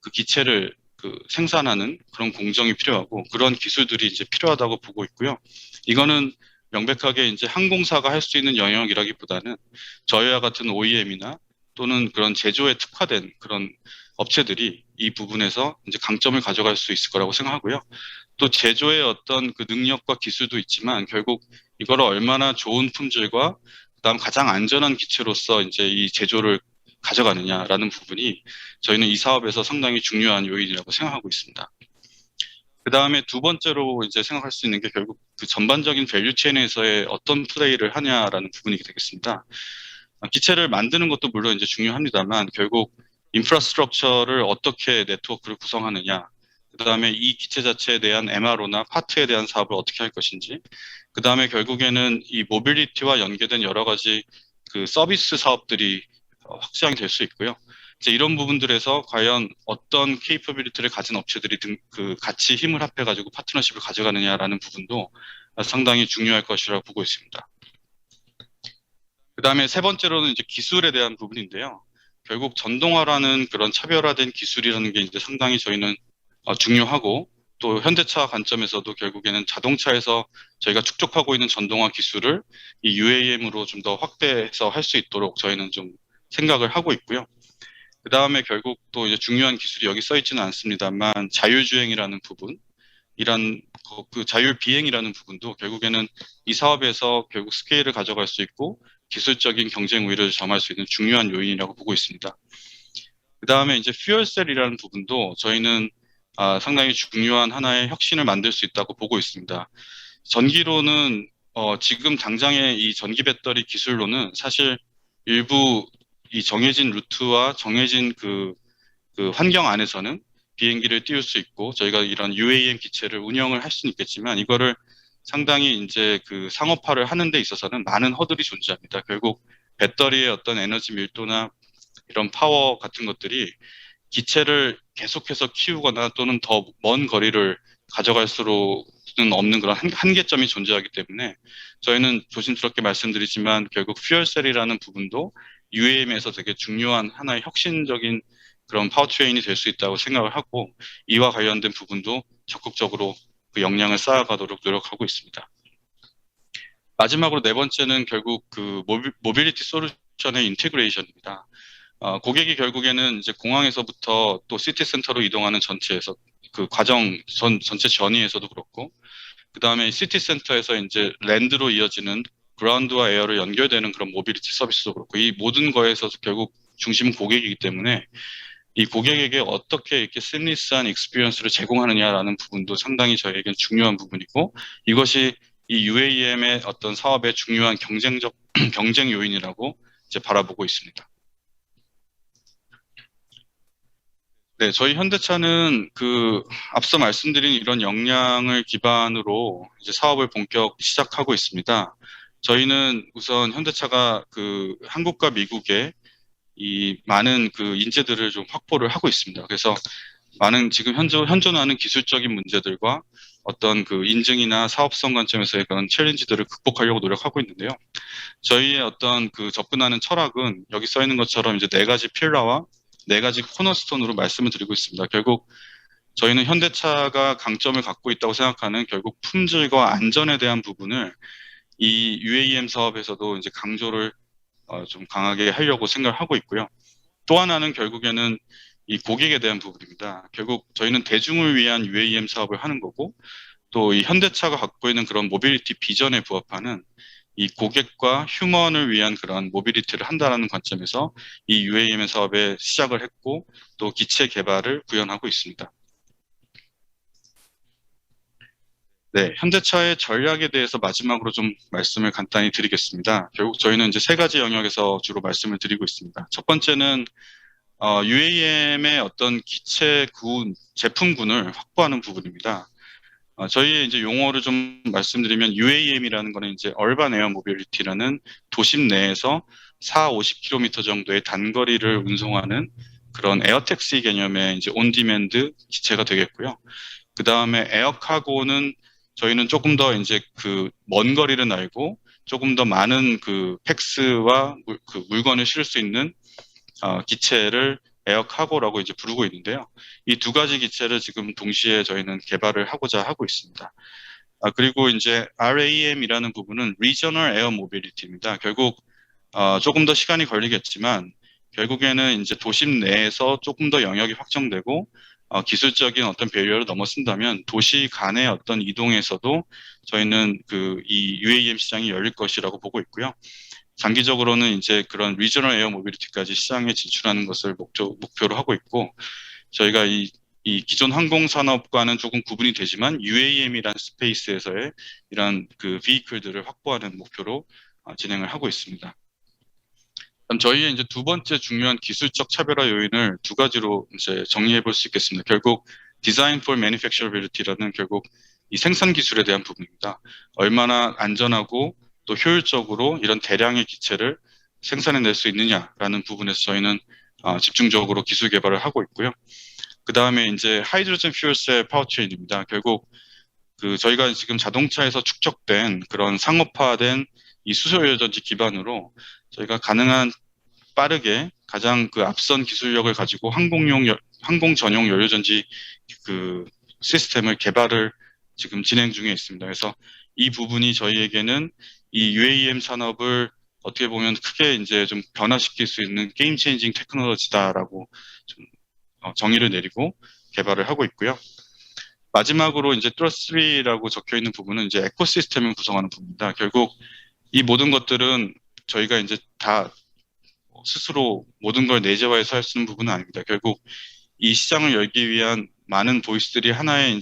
그 기체를 그 생산하는 그런 공정이 필요하고 그런 기술들이 이제 필요하다고 보고 있고요. 이거는 명백하게 이제 항공사가 할 수 있는 영역이라기보다는 저희와 같은 OEM이나 또는 그런 제조에 특화된 그런 업체들이 이 부분에서 이제 강점을 가져갈 수 있을 거라고 생각하고요. 또 제조의 어떤 그 능력과 기술도 있지만 결국 이거를 얼마나 좋은 품질과 그다음 가장 안전한 기체로서 이제 이 제조를 가져가느냐라는 부분이 저희는 이 사업에서 상당히 중요한 요인이라고 생각하고 있습니다. 그 다음에 두 번째로 이제 생각할 수 있는 게 결국 그 전반적인 밸류 체인에서의 어떤 플레이를 하냐라는 부분이 되겠습니다. 기체를 만드는 것도 물론 이제 중요합니다만 결국 인프라스트럭처를 어떻게 네트워크를 구성하느냐, 그 다음에 이 기체 자체에 대한 MRO나 파트에 대한 사업을 어떻게 할 것인지, 그 다음에 결국에는 이 모빌리티와 연계된 여러 가지 그 서비스 사업들이 확장이 될 수 있고요. 이제 이런 부분들에서 과연 어떤 케이퍼빌리티를 가진 업체들이 같이 힘을 합해가지고 파트너십을 가져가느냐라는 부분도 상당히 중요할 것이라고 보고 있습니다. 그 다음에 세 번째로는 이제 기술에 대한 부분인데요. 결국 전동화라는 그런 차별화된 기술이라는 게 이제 상당히 저희는 중요하고, 또 현대차 관점에서도 결국에는 자동차에서 저희가 축적하고 있는 전동화 기술을 이 UAM으로 좀 더 확대해서 할 수 있도록 저희는 좀 생각을 하고 있고요. 그 다음에 결국 또 이제 중요한 기술이 여기 써 있지는 않습니다만 자율주행이라는 부분, 이런 그 자율 비행이라는 부분도 결국에는 이 사업에서 결국 스케일을 가져갈 수 있고 기술적인 경쟁 우위를 점할 수 있는 중요한 요인이라고 보고 있습니다. 그 다음에 이제 퓨얼셀이라는 부분도 저희는 상당히 중요한 하나의 혁신을 만들 수 있다고 보고 있습니다. 전기로는 지금 당장의 이 전기 배터리 기술로는 사실 일부 이 정해진 루트와 정해진 그 환경 안에서는 비행기를 띄울 수 있고 저희가 이런 UAM 기체를 운영을 할 수는 있겠지만, 이거를 상당히 이제 그 상업화를 하는 데 있어서는 많은 허들이 존재합니다. 결국 배터리의 어떤 에너지 밀도나 이런 파워 같은 것들이 기체를 계속해서 키우거나 또는 더 먼 거리를 가져갈 수는 없는 그런 한계점이 존재하기 때문에 저희는 조심스럽게 말씀드리지만 결국 퓨얼셀이라는 부분도 UAM에서 되게 중요한 하나의 혁신적인 그런 파워트레인이 될 수 있다고 생각을 하고, 이와 관련된 부분도 적극적으로 그 역량을 쌓아가도록 노력하고 있습니다. 마지막으로 네 번째는 결국 그 모빌리티 솔루션의 인테그레이션입니다. 고객이 결국에는 이제 공항에서부터 또 시티 센터로 이동하는 전체에서 그 과정 전체 전이에서도 그렇고, 그 다음에 시티 센터에서 이제 랜드로 이어지는 그라운드와 에어로 연결되는 그런 모빌리티 서비스도 그렇고, 이 모든 거에서 결국 중심은 고객이기 때문에 이 고객에게 어떻게 이렇게 심리스한 익스피리언스를 제공하느냐라는 부분도 상당히 저희에겐 중요한 부분이고, 이것이 이 UAM의 어떤 사업의 중요한 경쟁 요인이라고 이제 바라보고 있습니다. 네, 저희 현대차는 앞서 말씀드린 이런 역량을 기반으로 이제 사업을 본격 시작하고 있습니다. 저희는 우선 현대차가 한국과 미국에 이 많은 인재들을 좀 확보를 하고 있습니다. 그래서 많은 지금 현존하는 기술적인 문제들과 어떤 인증이나 사업성 관점에서의 그런 챌린지들을 극복하려고 노력하고 있는데요. 저희의 어떤 접근하는 철학은 여기 써 있는 것처럼 이제 4가지 필러와 4가지 코너스톤으로 말씀을 드리고 있습니다. 결국 저희는 현대차가 강점을 갖고 있다고 생각하는 결국 품질과 안전에 대한 부분을 이 UAM 사업에서도 이제 강조를 좀 강하게 하려고 생각을 하고 있고요. 또 하나는 결국에는 이 고객에 대한 부분입니다. 결국 저희는 대중을 위한 UAM 사업을 하는 거고, 또 이 현대차가 갖고 있는 그런 모빌리티 비전에 부합하는 이 고객과 휴먼을 위한 그런 모빌리티를 한다는 관점에서 이 UAM 사업에 시작을 했고, 또 기체 개발을 구현하고 있습니다. 네, 현대차의 전략에 대해서 마지막으로 좀 말씀을 간단히 드리겠습니다. 결국 저희는 이제 3가지 영역에서 주로 말씀을 드리고 있습니다. 첫 번째는 UAM의 어떤 제품군을 확보하는 부분입니다. 저희의 이제 용어를 좀 말씀드리면 UAM이라는 거는 이제 얼반 에어 모빌리티라는 도심 내에서 4-50km 정도의 단거리를 운송하는 그런 에어택시 개념의 이제 온디맨드 기체가 되겠고요. 그 다음에 에어카고는 저희는 조금 더 이제 먼 거리를 날고 조금 더 많은 팩스와 물건을 실을 수 있는 기체를 에어카고라고 이제 부르고 있는데요. 이 2가지 기체를 지금 동시에 저희는 개발을 하고자 하고 있습니다. 그리고 이제 RAM이라는 부분은 Regional Air Mobility입니다. 결국 조금 더 시간이 걸리겠지만 결국에는 이제 도심 내에서 조금 더 영역이 확정되고 기술적인 어떤 배리어를 넘어선다면 도시 간의 어떤 이동에서도 저희는 이 UAM 시장이 열릴 것이라고 보고 있고요. 장기적으로는 이제 그런 리저널 에어 모빌리티까지 시장에 진출하는 것을 목표로 하고 있고, 저희가 이 기존 항공 산업과는 조금 구분이 되지만 UAM이라는 스페이스에서의 이런 비이클들을 확보하는 목표로 진행을 하고 있습니다. 그럼 저희의 이제 2번째 중요한 기술적 차별화 요인을 2가지로 이제 정리해 볼 수 있겠습니다. 결국 Design for Manufacturability라는 결국 이 생산 기술에 대한 부분입니다. 얼마나 안전하고 또 효율적으로 이런 대량의 기체를 생산해낼 수 있느냐라는 부분에서 저희는 집중적으로 기술 개발을 하고 있고요. 그 다음에 이제 하이드로젠 퓨얼셀 파워트레인입니다. 결국 저희가 지금 자동차에서 축적된 그런 상업화된 이 수소연료전지 기반으로 저희가 가능한 빠르게 가장 앞선 기술력을 가지고 항공 전용 연료전지 시스템을 개발을 지금 진행 중에 있습니다. 그래서 이 부분이 저희에게는 이 UAM 산업을 어떻게 보면 크게 이제 좀 변화시킬 수 있는 게임 체인징 테크놀로지다라고 좀 정의를 내리고 개발을 하고 있고요. 마지막으로 이제 트러스트리라고 적혀 있는 부분은 이제 에코시스템을 구성하는 부분입니다. 결국 이 모든 것들은 저희가 이제 다 스스로 모든 걸 내재화해서 할 수 있는 부분은 아닙니다. 결국 이 시장을 열기 위한 많은 보이스들이 하나의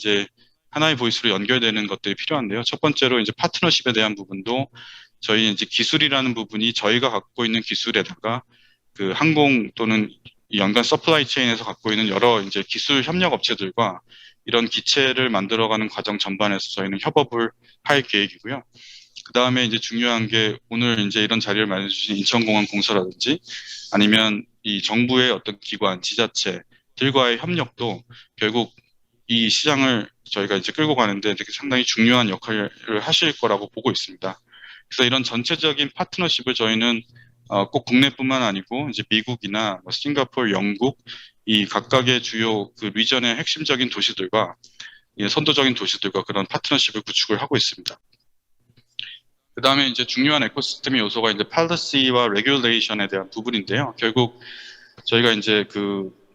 보이스로 연결되는 것들이 필요한데요. 첫 번째로 이제 파트너십에 대한 부분도 저희 이제 기술이라는 부분이 저희가 갖고 있는 기술에다가 항공 또는 연간 서플라이 체인에서 갖고 있는 여러 이제 기술 협력 업체들과 이런 기체를 만들어가는 과정 전반에서 저희는 협업을 할 계획이고요. 그 다음에 이제 중요한 게 오늘 이제 이런 자리를 마련해 주신 인천공항 공사라든지 아니면 이 정부의 어떤 기관, 지자체들과의 협력도 결국 이 시장을 저희가 이제 끌고 가는데 되게 상당히 중요한 역할을 하실 거라고 보고 있습니다. 그래서 이런 전체적인 파트너십을 저희는 꼭 국내뿐만 아니고 이제 미국이나 싱가포르, 영국 이 각각의 주요 리전의 핵심적인 도시들과 선도적인 도시들과 그런 파트너십을 구축을 하고 있습니다. 그 다음에 이제 중요한 에코시스템의 요소가 이제 팔러시와 레귤레이션에 대한 부분인데요. 결국 저희가 이제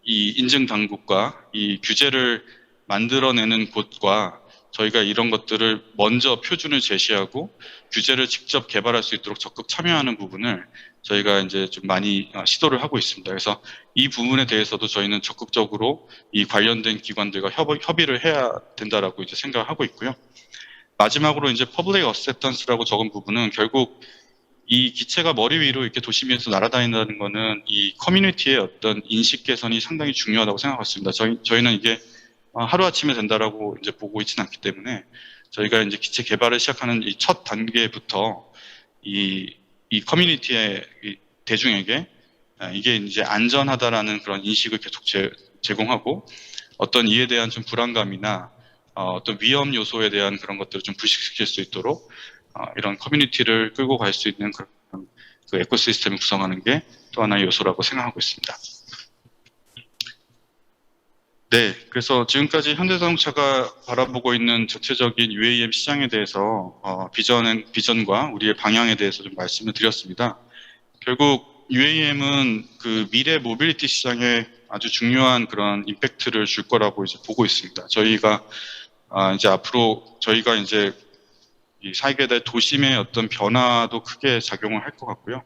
이 인증 당국과 이 규제를 만들어내는 곳과 저희가 이런 것들을 먼저 표준을 제시하고 규제를 직접 개발할 수 있도록 적극 참여하는 부분을 저희가 이제 좀 많이 시도를 하고 있습니다. 그래서 이 부분에 대해서도 저희는 적극적으로 이 관련된 기관들과 협의를 해야 된다라고 이제 생각을 하고 있고요. 마지막으로 이제 퍼블릭 어셉턴스라고 적은 부분은 결국 이 기체가 머리 위로 이렇게 도시 위에서 날아다닌다는 거는 이 커뮤니티의 어떤 인식 개선이 상당히 중요하다고 생각했습니다. 저희는 이게 하루아침에 된다라고 이제 보고 있지는 않기 때문에 저희가 이제 기체 개발을 시작하는 이 첫 단계부터 이 커뮤니티의 대중에게 이게 이제 안전하다라는 그런 인식을 계속 제공하고 어떤 이에 대한 좀 불안감이나 어떤 위험 요소에 대한 그런 것들을 좀 불식시킬 수 있도록 이런 커뮤니티를 끌고 갈 수 있는 그런 에코시스템을 구성하는 게 또 하나의 요소라고 생각하고 있습니다. 네, 그래서 지금까지 현대자동차가 바라보고 있는 전체적인 UAM 시장에 대해서 비전과 우리의 방향에 대해서 좀 말씀을 드렸습니다. 결국 UAM은 미래 모빌리티 시장에 아주 중요한 그런 임팩트를 줄 거라고 이제 보고 있습니다. 저희가 이제 앞으로 저희가 이제 이 살게 될 도심의 어떤 변화도 크게 작용을 할 것 같고요.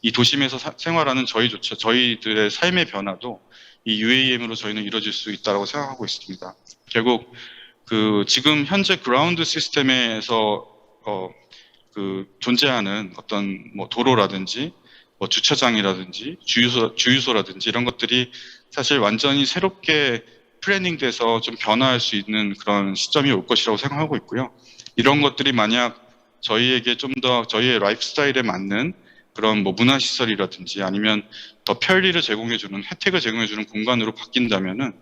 이 도심에서 생활하는 저희들의 삶의 변화도 이 UAM으로 저희는 이루어질 수 있다고 생각하고 있습니다. 결국 지금 현재 그라운드 시스템에서 존재하는 어떤 도로라든지 주차장이라든지 주유소라든지 이런 것들이 사실 완전히 새롭게 플래닝돼서 좀 변화할 수 있는 그런 시점이 올 것이라고 생각하고 있고요. 이런 것들이 만약 저희에게 좀 더 저희의 라이프 스타일에 맞는 그런 문화시설이라든지 아니면 더 편리를 제공해주는 혜택을 제공해주는 공간으로 바뀐다면은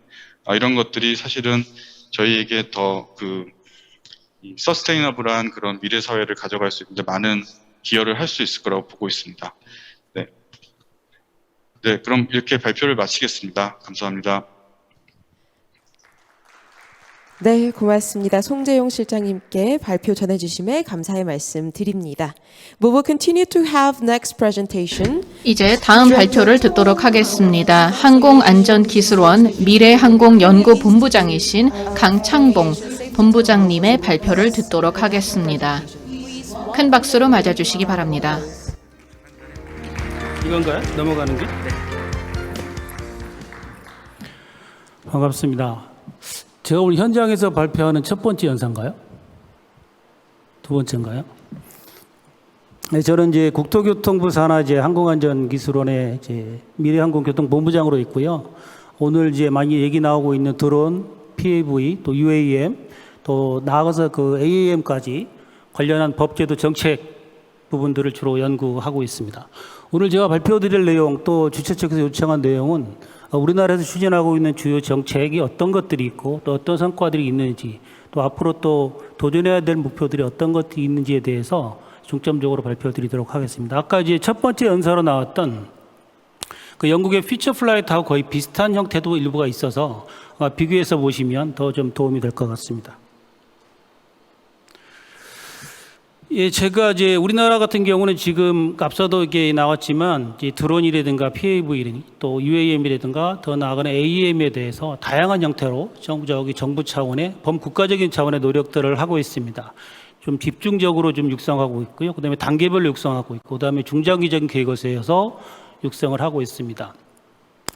이런 것들이 사실은 저희에게 더 서스테이너블한 그런 미래 사회를 가져갈 수 있는데 많은 기여를 할 수 있을 거라고 보고 있습니다. 네, 그럼 이렇게 발표를 마치겠습니다. 감사합니다. 네, 고맙습니다. 송재용 실장님께 발표 전해주심에 감사의 말씀 드립니다. We will continue to have next presentation. 이제 다음 발표를 듣도록 하겠습니다. 항공안전기술원 미래항공연구본부장이신 강창봉 본부장님의 발표를 듣도록 하겠습니다. 큰 박수로 맞아주시기 바랍니다. 이건가요? 넘어가는 게? 네. 반갑습니다. 제가 오늘 현장에서 발표하는 첫 번째 연사인가요? 두 번째인가요? 네, 저는 이제 국토교통부 산하제 항공안전기술원의 이제 미래항공교통본부장으로 있고요. 오늘 이제 많이 얘기 나오고 있는 드론, PAV, 또 UAM, 또 나아가서 AAM까지 관련한 법제도 정책 부분들을 주로 연구하고 있습니다. 오늘 제가 발표드릴 내용 또 주최 측에서 요청한 내용은 우리나라에서 추진하고 있는 주요 정책이 어떤 것들이 있고 또 어떤 성과들이 있는지 또 앞으로 또 도전해야 될 목표들이 어떤 것들이 있는지에 대해서 중점적으로 발표드리도록 하겠습니다. 아까 이제 첫 번째 연사로 나왔던 그 영국의 퓨처 플라이트하고 거의 비슷한 형태도 일부가 있어서 비교해서 보시면 더 좀 도움이 될 것 같습니다. 예, 제가 이제 우리나라 같은 경우는 지금 앞서도 이게 나왔지만 이제 드론이라든가 PAV 또 UAM이라든가 더 나아가는 AEM에 대해서 다양한 형태로 정부 차원의 범국가적인 차원의 노력들을 하고 있습니다. 좀 집중적으로 좀 육성하고 있고요. 그다음에 단계별로 육성하고 있고, 그다음에 중장기적인 계획을 세워서 육성을 하고 있습니다.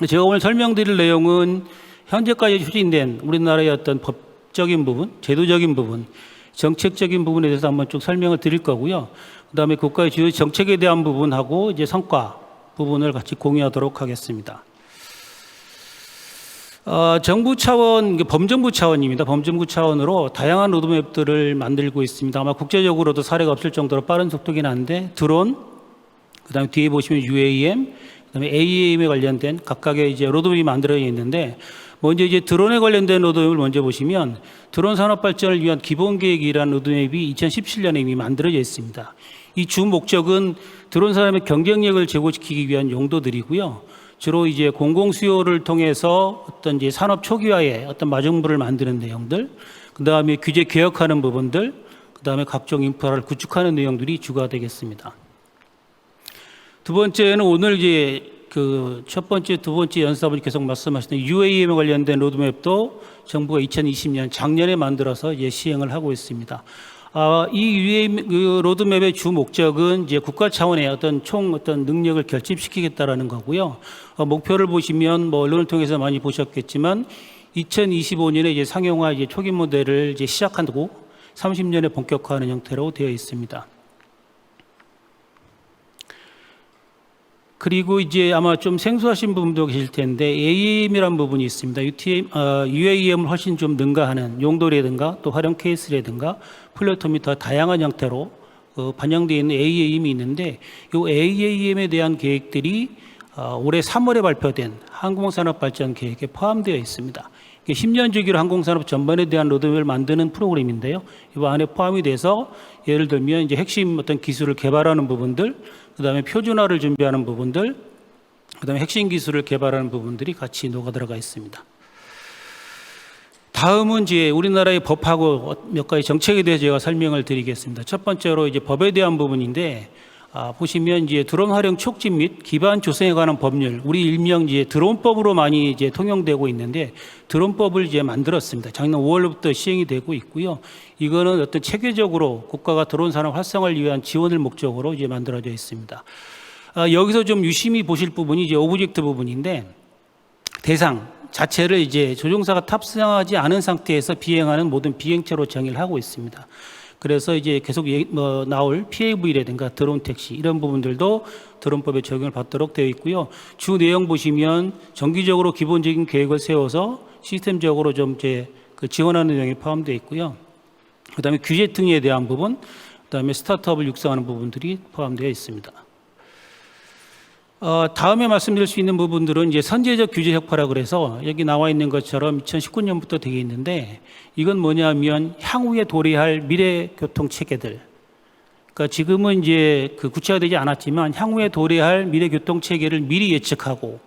제가 오늘 설명드릴 내용은 현재까지 추진된 우리나라의 어떤 법적인 부분, 제도적인 부분, 정책적인 부분에 대해서 한번 쭉 설명을 드릴 거고요. 그다음에 국가의 주요 정책에 대한 부분하고 이제 성과 부분을 같이 공유하도록 하겠습니다. 정부 차원, 범정부 차원입니다. 범정부 차원으로 다양한 로드맵들을 만들고 있습니다. 아마 국제적으로도 사례가 없을 정도로 빠른 속도긴 한데 드론, 그다음에 뒤에 보시면 UAM, 그다음에 AEM에 관련된 각각의 이제 로드맵이 만들어져 있는데, 먼저 이제 드론에 관련된 로드맵을 먼저 보시면 드론 산업 발전을 위한 기본 계획이라는 로드맵이 2017년에 이미 만들어져 있습니다. 이 주 목적은 드론 산업의 경쟁력을 제고시키기 위한 용도들이고요. 주로 이제 공공 수요를 통해서 어떤 이제 산업 초기화의 어떤 마중물을 만드는 내용들, 그 다음에 규제 개혁하는 부분들, 그 다음에 각종 인프라를 구축하는 내용들이 주가 되겠습니다. 두 번째는 오늘 이제 그 첫 번째, 두 번째 연사분 계속 말씀하시는 UAM에 관련된 로드맵도 정부가 2020년 작년에 만들어서 이제 시행을 하고 있습니다. 이 UAM 로드맵의 주 목적은 이제 국가 차원의 어떤 능력을 결집시키겠다라는 거고요. 목표를 보시면 뭐 언론을 통해서 많이 보셨겠지만 2025년에 이제 상용화 이제 초기 모델을 이제 시작하고 30년에 본격화하는 형태로 되어 있습니다. 그리고 이제 아마 좀 생소하신 부분도 계실 텐데 AEM이라는 부분이 있습니다. UAM을 훨씬 좀 능가하는 용도라든가 또 활용 케이스라든가 플랫폼이 더 다양한 형태로 반영되어 있는 AEM이 있는데, 이 AEM에 대한 계획들이 올해 3월에 발표된 항공산업발전 계획에 포함되어 있습니다. 10년 주기로 항공산업 전반에 대한 로드맵을 만드는 프로그램인데요. 이 안에 포함이 돼서 예를 들면 이제 핵심 어떤 기술을 개발하는 부분들, 그다음에 표준화를 준비하는 부분들, 그다음에 핵심 기술을 개발하는 부분들이 같이 녹아 들어가 있습니다. 다음은 이제 우리나라의 법하고 몇 가지 정책에 대해서 제가 설명을 드리겠습니다. 첫 번째로 이제 법에 대한 부분인데, 보시면 이제 드론 활용 촉진 및 기반 조성에 관한 법률, 우리 일명 이제 드론법으로 많이 이제 통용되고 있는데, 드론법을 이제 만들었습니다. 작년 5월부터 시행이 되고 있고요. 이거는 어떤 체계적으로 국가가 드론 산업 활성화를 위한 지원을 목적으로 이제 만들어져 있습니다. 여기서 좀 유심히 보실 부분이 이제 오브젝트 부분인데, 대상 자체를 이제 조종사가 탑승하지 않은 상태에서 비행하는 모든 비행체로 정의를 하고 있습니다. 그래서 이제 계속 나올 PAV라든가 드론 택시 이런 부분들도 드론법에 적용을 받도록 되어 있고요. 주 내용 보시면 정기적으로 기본적인 계획을 세워서 시스템적으로 좀 이제 지원하는 내용이 포함되어 있고요. 그다음에 규제 등에 대한 부분, 그다음에 스타트업을 육성하는 부분들이 포함되어 있습니다. 다음에 말씀드릴 수 있는 부분들은 이제 선제적 규제 혁파라 그래서 여기 나와 있는 것처럼 2019년부터 되어 있는데, 이건 뭐냐면 향후에 도래할 미래 교통 체계들. 그러니까 지금은 이제 구체화되지 않았지만 향후에 도래할 미래 교통 체계를 미리 예측하고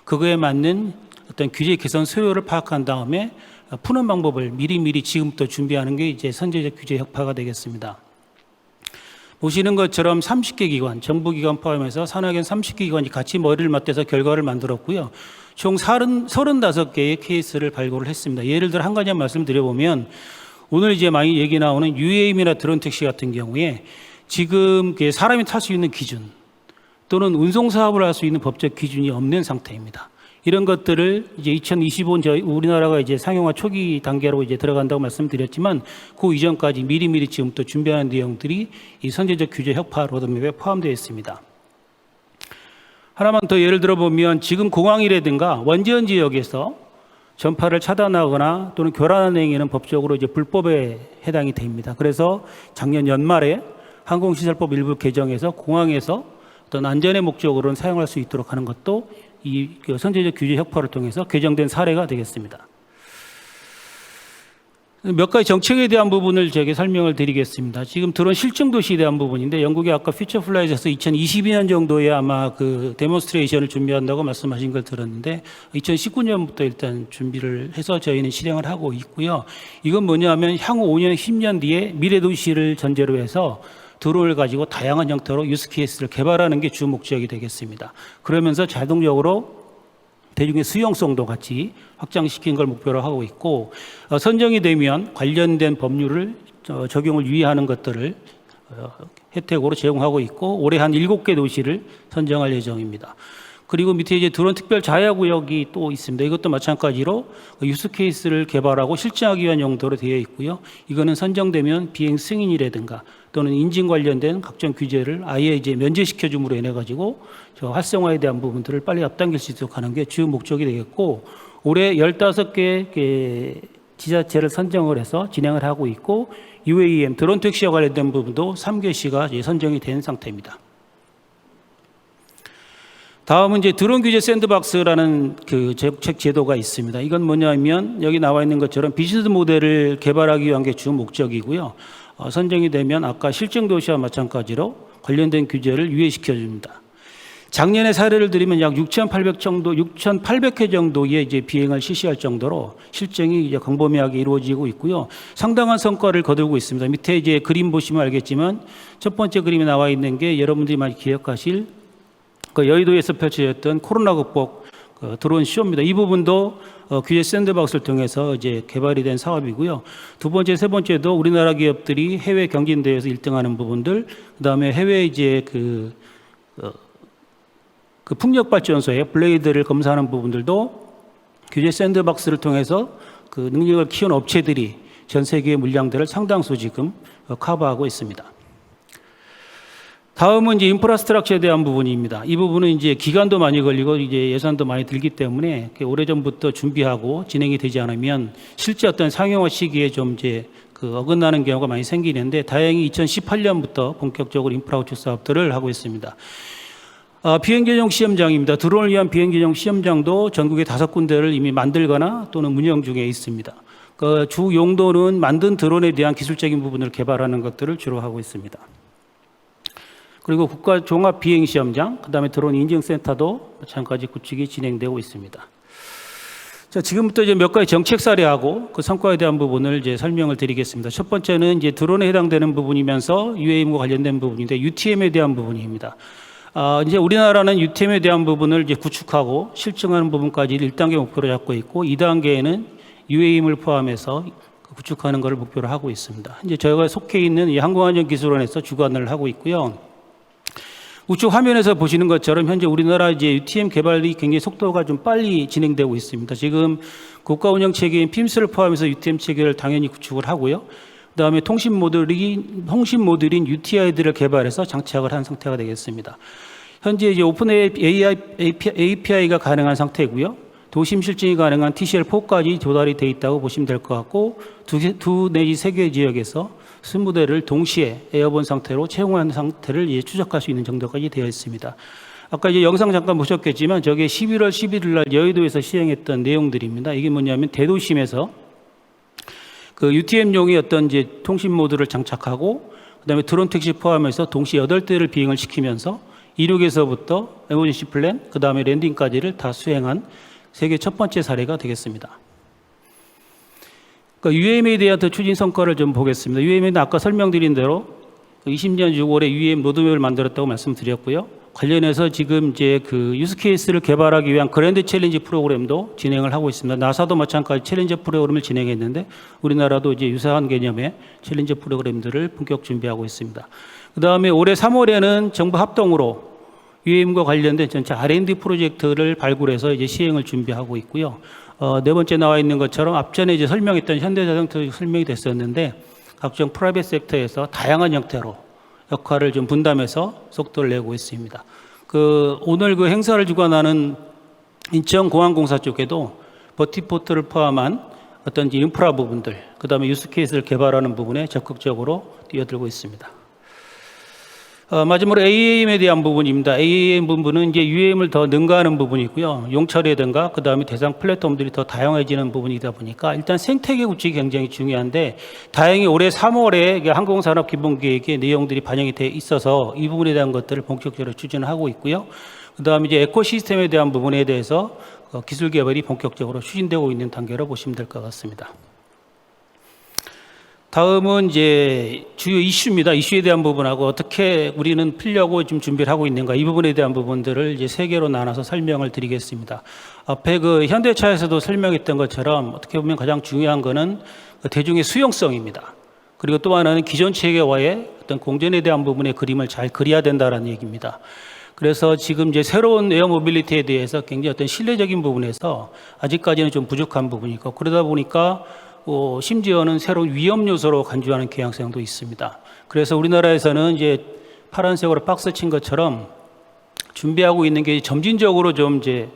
그거에 맞는 어떤 규제 개선 수요를 파악한 다음에 푸는 방법을 미리 지금부터 준비하는 게 이제 선제적 규제 혁파가 되겠습니다. 보시는 것처럼 30개 기관, 정부기관 포함해서 산하기관 30개 기관이 같이 머리를 맞대서 결과를 만들었고요. 총 35개의 케이스를 발굴을 했습니다. 예를 들어 한 가지 말씀드려보면, 오늘 이제 많이 얘기 나오는 UAM이나 드론 택시 같은 경우에 지금 사람이 탈 수 있는 기준 또는 운송 사업을 할 수 있는 법적 기준이 없는 상태입니다. 이런 것들을 이제 2025년 우리나라가 이제 상용화 초기 단계로 이제 들어간다고 말씀드렸지만, 그 이전까지 미리 지금부터 준비하는 내용들이 이 선제적 규제 혁파 로드맵에 포함되어 있습니다. 하나만 더 예를 들어보면, 지금 공항이라든가 원전 지역에서 전파를 차단하거나 또는 교란하는 행위는 법적으로 이제 불법에 해당이 됩니다. 그래서 작년 연말에 항공시설법 일부 개정에서 공항에서 어떤 안전의 목적으로는 사용할 수 있도록 하는 것도 이 선제적 규제 혁파를 통해서 개정된 사례가 되겠습니다. 몇 가지 정책에 대한 부분을 제가 설명을 드리겠습니다. 지금 드론 실증 도시에 대한 부분인데 영국의 아까 퓨처 플라이트에서 2022년 정도에 아마 그 데몬스트레이션을 준비한다고 말씀하신 걸 들었는데 2019년부터 일단 준비를 해서 저희는 실행을 하고 있고요. 이건 뭐냐면 향후 5년, 10년 뒤에 미래 도시를 전제로 해서 드론을 가지고 다양한 형태로 유스케이스를 개발하는 게 주 목적이 되겠습니다. 그러면서 자동적으로 대중의 수용성도 같이 확장시킨 걸 목표로 하고 있고 선정이 되면 관련된 법률을 적용을 유의하는 것들을 혜택으로 제공하고 있고 올해 한 7개 도시를 선정할 예정입니다. 그리고 밑에 이제 드론 특별 자야구역이 또 있습니다. 이것도 마찬가지로 유스케이스를 개발하고 실증하기 위한 용도로 되어 있고요. 이거는 선정되면 비행 승인이라든가 또는 인증 관련된 각종 규제를 아예 이제 면제시켜 줌으로 인해 가지고 저 활성화에 대한 부분들을 빨리 앞당길 수 있도록 하는 게 주 목적이 되겠고 올해 15개 지자체를 선정을 해서 진행을 하고 있고 UAM 드론 택시와 관련된 부분도 3개시가 선정이 된 상태입니다. 다음은 이제 드론 규제 샌드박스라는 그 정책 제도가 있습니다. 이건 뭐냐면 여기 나와 있는 것처럼 비즈니스 모델을 개발하기 위한 게 주 목적이고요. 선정이 되면 아까 실증 도시와 마찬가지로 관련된 규제를 유예시켜 줍니다. 작년에 사례를 드리면 약 6,800회 정도의 이제 비행을 실시할 정도로 실증이 이제 광범위하게 이루어지고 있고요. 상당한 성과를 거두고 있습니다. 밑에 이제 그림 보시면 알겠지만 첫 번째 그림에 나와 있는 게 여러분들이 많이 기억하실 그 여의도에서 펼쳐졌던 코로나 극복 드론 쇼입니다. 이 부분도 규제 샌드박스를 통해서 이제 개발이 된 사업이고요. 두 번째, 세 번째도 우리나라 기업들이 해외 경진대회에서 1등하는 부분들, 그다음에 해외 이제 그 풍력 발전소의 블레이드를 검사하는 부분들도 규제 샌드박스를 통해서 그 능력을 키운 업체들이 전 세계의 물량들을 상당수 지금 커버하고 있습니다. 다음은 이제 인프라스트럭처에 대한 부분입니다. 이 부분은 이제 기간도 많이 걸리고 이제 예산도 많이 들기 때문에 오래전부터 준비하고 진행이 되지 않으면 실제 어떤 상용화 시기에 좀 이제 어긋나는 경우가 많이 생기는데 다행히 2018년부터 본격적으로 인프라 구축 사업들을 하고 있습니다. 비행기용 시험장입니다. 드론을 위한 비행기용 시험장도 전국에 5군데를 이미 만들거나 또는 운영 중에 있습니다. 주 용도는 만든 드론에 대한 기술적인 부분을 개발하는 것들을 주로 하고 있습니다. 그리고 국가 종합 비행 시험장, 그다음에 드론 인증센터도 마찬가지 구축이 진행되고 있습니다. 자, 지금부터 이제 몇 가지 정책 사례하고 그 성과에 대한 부분을 이제 설명을 드리겠습니다. 첫 번째는 이제 드론에 해당되는 부분이면서 UAM과 관련된 부분인데 UTM에 대한 부분입니다. 이제 우리나라는 UTM에 대한 부분을 이제 구축하고 실증하는 부분까지 1단계 목표로 잡고 있고 2단계에는 UAM을 포함해서 구축하는 것을 목표로 하고 있습니다. 이제 저희가 속해 있는 이 항공안전기술원에서 주관을 하고 있고요. 우측 화면에서 보시는 것처럼 현재 우리나라 이제 UTM 개발이 굉장히 속도가 좀 빨리 진행되고 있습니다. 지금 국가 운영 체계인 PIMS를 포함해서 UTM 체계를 당연히 구축을 하고요. 그다음에 통신 모듈인 UTI들을 개발해서 장착을 한 상태가 되겠습니다. 현재 이제 오픈 API가 가능한 상태고요. 도심 실증이 가능한 TCL4까지 조달이 돼 있다고 보시면 될 것 같고 두 내지 3개 지역에서 20대를 동시에 에어본 상태로 채용한 상태를 추적할 수 있는 정도까지 되어 있습니다. 아까 이제 영상 잠깐 보셨겠지만 저게 11월 11일 날 여의도에서 시행했던 내용들입니다. 이게 뭐냐면 대도심에서 그 UTM용의 어떤 이제 통신 모듈을 장착하고 그다음에 드론 택시 포함해서 동시에 8대를 비행을 시키면서 이륙에서부터 에머전시 플랜 그다음에 랜딩까지를 다 수행한 세계 첫 번째 사례가 되겠습니다. UAM에 대한 추진 성과를 좀 보겠습니다. UAM은 아까 설명드린 대로 20년 6월에 UAM 로드맵을 만들었다고 말씀드렸고요. 관련해서 지금 이제 그 유스케이스를 개발하기 위한 그랜드 챌린지 프로그램도 진행을 하고 있습니다. 나사도 마찬가지 챌린지 프로그램을 진행했는데 우리나라도 이제 유사한 개념의 챌린지 프로그램들을 본격 준비하고 있습니다. 그 다음에 올해 3월에는 정부 합동으로 UAM과 관련된 전체 R&D 프로젝트를 발굴해서 이제 시행을 준비하고 있고요. 네 번째 나와 있는 것처럼 앞전에 이제 설명했던 현대자동차 설명이 됐었는데 각종 프라이빗 섹터에서 다양한 형태로 역할을 좀 분담해서 속도를 내고 있습니다. 오늘 그 행사를 주관하는 인천공항공사 쪽에도 버티포트를 포함한 어떤 인프라 부분들, 그 다음에 유스케이스를 개발하는 부분에 적극적으로 뛰어들고 있습니다. 마지막으로 AAM에 대한 부분입니다. AAM 부분은 이제 UAM을 더 능가하는 부분이 있고요. 용처라든가 그다음에 대상 플랫폼들이 더 다양해지는 부분이다 보니까 일단 생태계 구축이 굉장히 중요한데 다행히 올해 3월에 항공산업기본계획의 내용들이 반영이 돼 있어서 이 부분에 대한 것들을 본격적으로 추진하고 있고요. 그다음에 이제 에코시스템에 대한 부분에 대해서 기술 개발이 본격적으로 추진되고 있는 단계로 보시면 될 것 같습니다. 다음은 이제 주요 이슈입니다. 이슈에 대한 부분하고 어떻게 우리는 풀려고 지금 준비를 하고 있는가 이 부분에 대한 부분들을 이제 세 개로 나눠서 설명을 드리겠습니다. 앞에 그 현대차에서도 설명했던 것처럼 어떻게 보면 가장 중요한 거는 대중의 수용성입니다. 그리고 또 하나는 기존 체계와의 어떤 공존에 대한 부분의 그림을 잘 그려야 된다는 얘기입니다. 그래서 지금 이제 새로운 에어 모빌리티에 대해서 굉장히 어떤 신뢰적인 부분에서 아직까지는 좀 부족한 부분이 있고 그러다 보니까 심지어는 새로운 위험 요소로 간주하는 경향성도 있습니다. 그래서 우리나라에서는 이제 파란색으로 박스 친 것처럼 준비하고 있는 게 점진적으로 좀 이제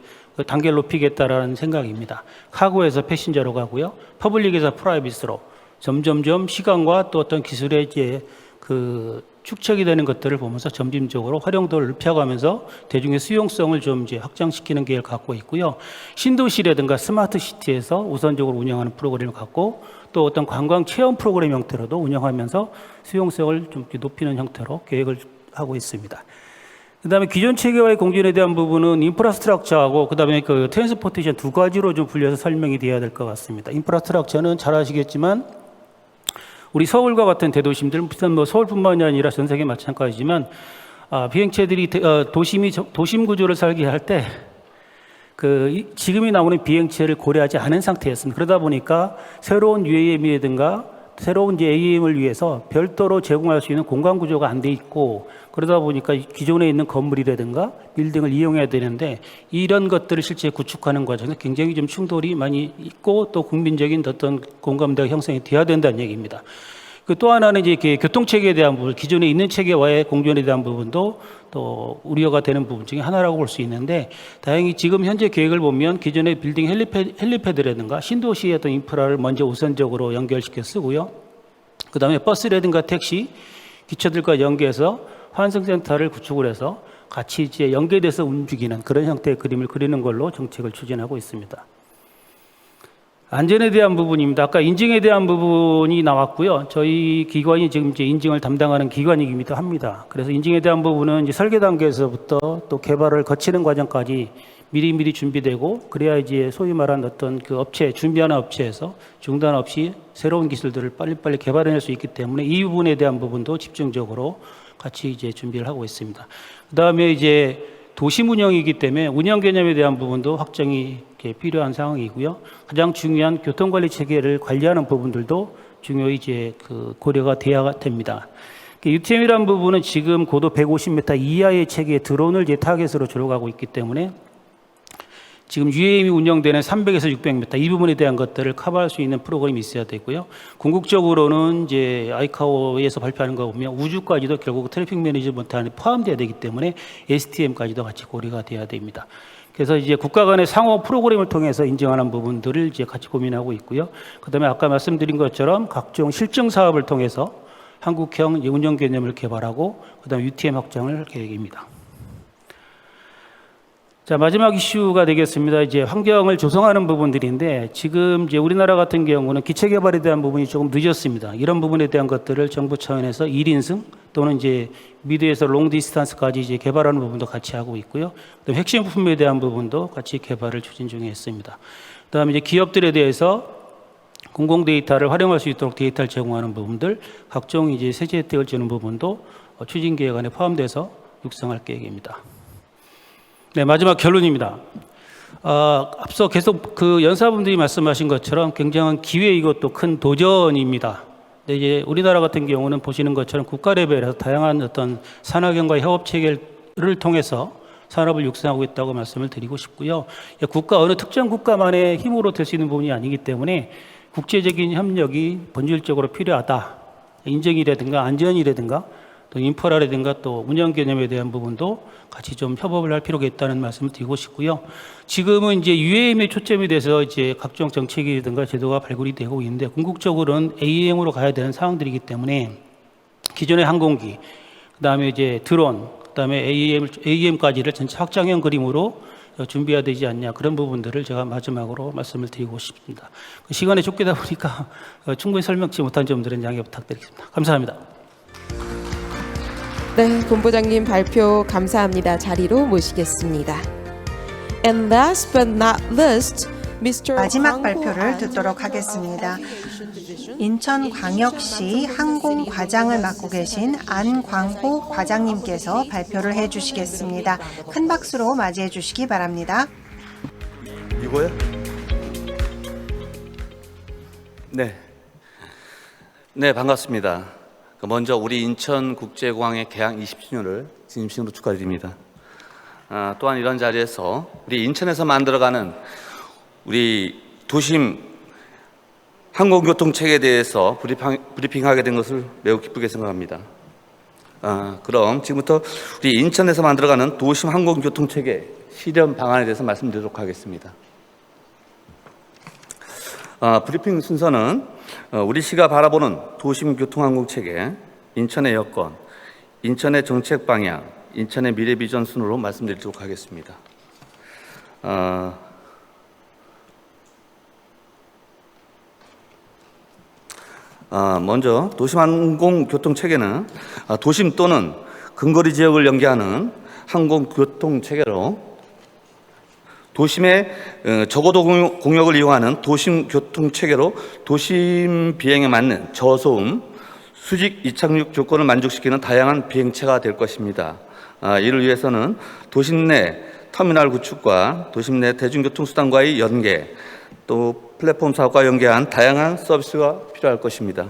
단계를 높이겠다라는 생각입니다. 카고에서 패신저로 가고요, 퍼블릭에서 프라이빗으로 점점점 시간과 또 어떤 기술의 이제 그 축적이 되는 것들을 보면서 점진적으로 활용도를 높여가면서 대중의 수용성을 좀 이제 확장시키는 계획을 갖고 있고요. 신도시라든가 스마트 시티에서 우선적으로 운영하는 프로그램을 갖고 또 어떤 관광 체험 프로그램 형태로도 운영하면서 수용성을 좀 높이는 형태로 계획을 하고 있습니다. 그다음에 기존 체계와의 공존에 대한 부분은 인프라스트럭처하고 그다음에 그 트랜스포테이션 두 가지로 좀 분려서 설명이 돼야 될 것 같습니다. 인프라스트럭처는 잘 아시겠지만 우리 서울과 같은 대도심들, 뭐 서울뿐만이 아니라 전 세계 마찬가지지만 비행체들이 도심 구조를 설계할 때 지금이 나오는 비행체를 고려하지 않은 상태였습니다. 그러다 보니까 새로운 UAM이라든가 새로운 이제 AAM을 위해서 별도로 제공할 수 있는 공간 구조가 안 돼 있고 그러다 보니까 기존에 있는 건물이라든가 빌딩을 이용해야 되는데 이런 것들을 실제 구축하는 과정에서 굉장히 좀 충돌이 많이 있고 또 국민적인 어떤 공감대가 형성이 돼야 된다는 얘기입니다. 또 하나는 이제 교통체계에 대한 부분, 기존에 있는 체계와의 공존에 대한 부분도 또 우려가 되는 부분 중에 하나라고 볼 수 있는데 다행히 지금 현재 계획을 보면 기존의 빌딩 헬리패드라든가 신도시의 어떤 인프라를 먼저 우선적으로 연결시켜 쓰고요. 그 다음에 버스라든가 택시, 기차들과 연계해서 환승센터를 구축을 해서 같이 이제 연계돼서 움직이는 그런 형태의 그림을 그리는 걸로 정책을 추진하고 있습니다. 안전에 대한 부분입니다. 아까 인증에 대한 부분이 나왔고요. 저희 기관이 지금 이제 인증을 담당하는 기관이기도 합니다. 그래서 인증에 대한 부분은 이제 설계 단계에서부터 또 개발을 거치는 과정까지 미리미리 준비되고 그래야 이제 소위 말한 어떤 그 업체, 준비하는 업체에서 중단 없이 새로운 기술들을 빨리빨리 개발해낼 수 있기 때문에 이 부분에 대한 부분도 집중적으로 같이 이제 준비를 하고 있습니다. 그 다음에 이제 도심 운영이기 때문에 운영 개념에 대한 부분도 확정이 필요한 상황이고요. 가장 중요한 교통관리 체계를 관리하는 부분들도 중요히 이제 고려가 돼야 됩니다. UTM이라는 부분은 지금 고도 150m 이하의 체계의 드론을 이제 타겟으로 주로 있기 때문에 지금 UAM이 운영되는 300에서 600m 이 부분에 대한 것들을 커버할 수 있는 프로그램이 있어야 되고요. 궁극적으로는 이제 아이카오에서 발표하는 거 보면 우주까지도 결국 트래픽 매니지먼트 안에 포함되어야 되기 때문에 STM까지도 같이 고려가 돼야 됩니다. 그래서 이제 국가 간의 상호 프로그램을 통해서 인증하는 부분들을 이제 같이 고민하고 있고요. 그다음에 아까 말씀드린 것처럼 각종 실증 사업을 통해서 한국형 운영 개념을 개발하고 그다음에 UTM 확장을 할 계획입니다. 자, 마지막 이슈가 되겠습니다. 이제 환경을 조성하는 부분들인데 지금 이제 우리나라 같은 경우는 기체 개발에 대한 부분이 조금 늦었습니다. 이런 부분에 대한 것들을 정부 차원에서 1인승 또는 이제 미드에서 롱 디스턴스까지 이제 개발하는 부분도 같이 하고 있고요. 그다음에 핵심 부품에 대한 부분도 같이 개발을 추진 중에 있습니다. 그다음에 이제 기업들에 대해서 공공 데이터를 활용할 수 있도록 데이터를 제공하는 부분들, 각종 이제 세제 혜택을 주는 부분도 추진 계획 안에 포함돼서 육성할 계획입니다. 네, 마지막 결론입니다. 앞서 계속 그 연사분들이 말씀하신 것처럼 굉장한 기회이고 또 큰 도전입니다. 근데 이제 우리나라 같은 경우는 보시는 것처럼 국가 레벨에서 다양한 어떤 산학연과 협업 체계를 통해서 산업을 육성하고 있다고 말씀을 드리고 싶고요. 어느 특정 국가만의 힘으로 될 수 있는 부분이 아니기 때문에 국제적인 협력이 본질적으로 필요하다. 인증이라든가 안전이라든가 또 인프라라든가 또 운영 개념에 대한 부분도 같이 좀 협업을 할 필요가 있다는 말씀을 드리고 싶고요. 지금은 이제 UAM에 초점이 돼서 이제 각종 정책이라든가 제도가 발굴이 되고 있는데 궁극적으로는 AAM으로 가야 되는 상황들이기 때문에 기존의 항공기 그다음에 이제 드론, 그다음에 AEM까지를 전체 확장형 그림으로 준비해야 되지 않냐, 그런 부분들을 제가 마지막으로 말씀을 드리고 싶습니다. 시간에 쫓기다 보니까 충분히 설명치 못한 점들은 양해 부탁드리겠습니다. 감사합니다. 네, 본부장님 발표 감사합니다. 자리로 모시겠습니다. And last but not least, Mr. 마지막 발표를 듣도록 하겠습니다. 인천광역시 항공과장을 맡고 계신 안광호 과장님께서 발표를 해주시겠습니다. 큰 박수로 맞이해 주시기 바랍니다. 이거요? 네, 반갑습니다. 먼저 우리 인천국제공항의 개항 20주년을 진심으로 축하드립니다. 또한 이런 자리에서 우리 인천에서 만들어가는 우리 도심 항공교통 체계에 대해서 브리핑하게 된 것을 매우 기쁘게 생각합니다. 그럼 지금부터 우리 인천에서 만들어가는 도심 항공교통 체계 실현 방안에 대해서 말씀드리도록 하겠습니다. 브리핑 순서는 우리 시가 바라보는 도심 교통 항공 체계, 인천의 여건, 인천의 정책 방향, 인천의 미래 비전 순으로 말씀드리도록 하겠습니다. 먼저 도심 항공교통 체계는 도심 또는 근거리 지역을 연계하는 항공교통 체계로 도심의 적어도 공역을 이용하는 도심 교통 체계로 도심 비행에 맞는 저소음, 수직 이착륙 조건을 만족시키는 다양한 비행체가 될 것입니다. 이를 위해서는 도심 내 터미널 구축과 도심 내 대중교통수단과의 연계, 또 플랫폼 사업과 연계한 다양한 서비스가 필요할 것입니다.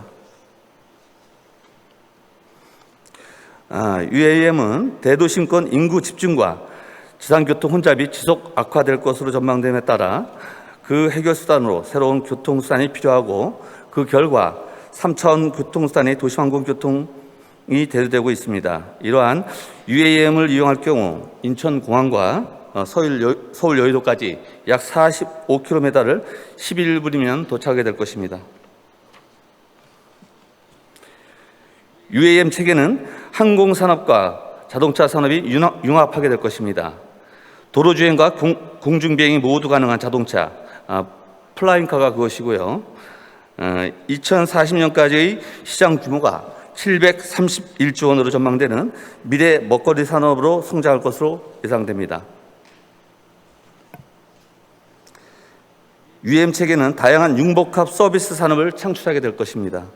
UAM은 대도심권 인구 집중과 지상교통 혼잡이 지속 악화될 것으로 전망됨에 따라 그 해결 수단으로 새로운 교통수단이 필요하고, 그 결과 3차원 교통수단이 도시항공교통이 대두되고 있습니다. 이러한 UAM을 이용할 경우 인천공항과 서울 여의도까지 약 45km를 11분이면 도착하게 될 것입니다. UAM 체계는 항공산업과 자동차 산업이 융합하게 될 것입니다. 도로주행과 공중비행이 모두 가능한 자동차, 플라잉카가 그것이고요. 2040년까지의 시장 규모가 731조 원으로 전망되는 미래 먹거리 산업으로 성장할 것으로 예상됩니다. UAM 체계는 다양한 융복합 서비스 산업을 창출하게 될 것입니다.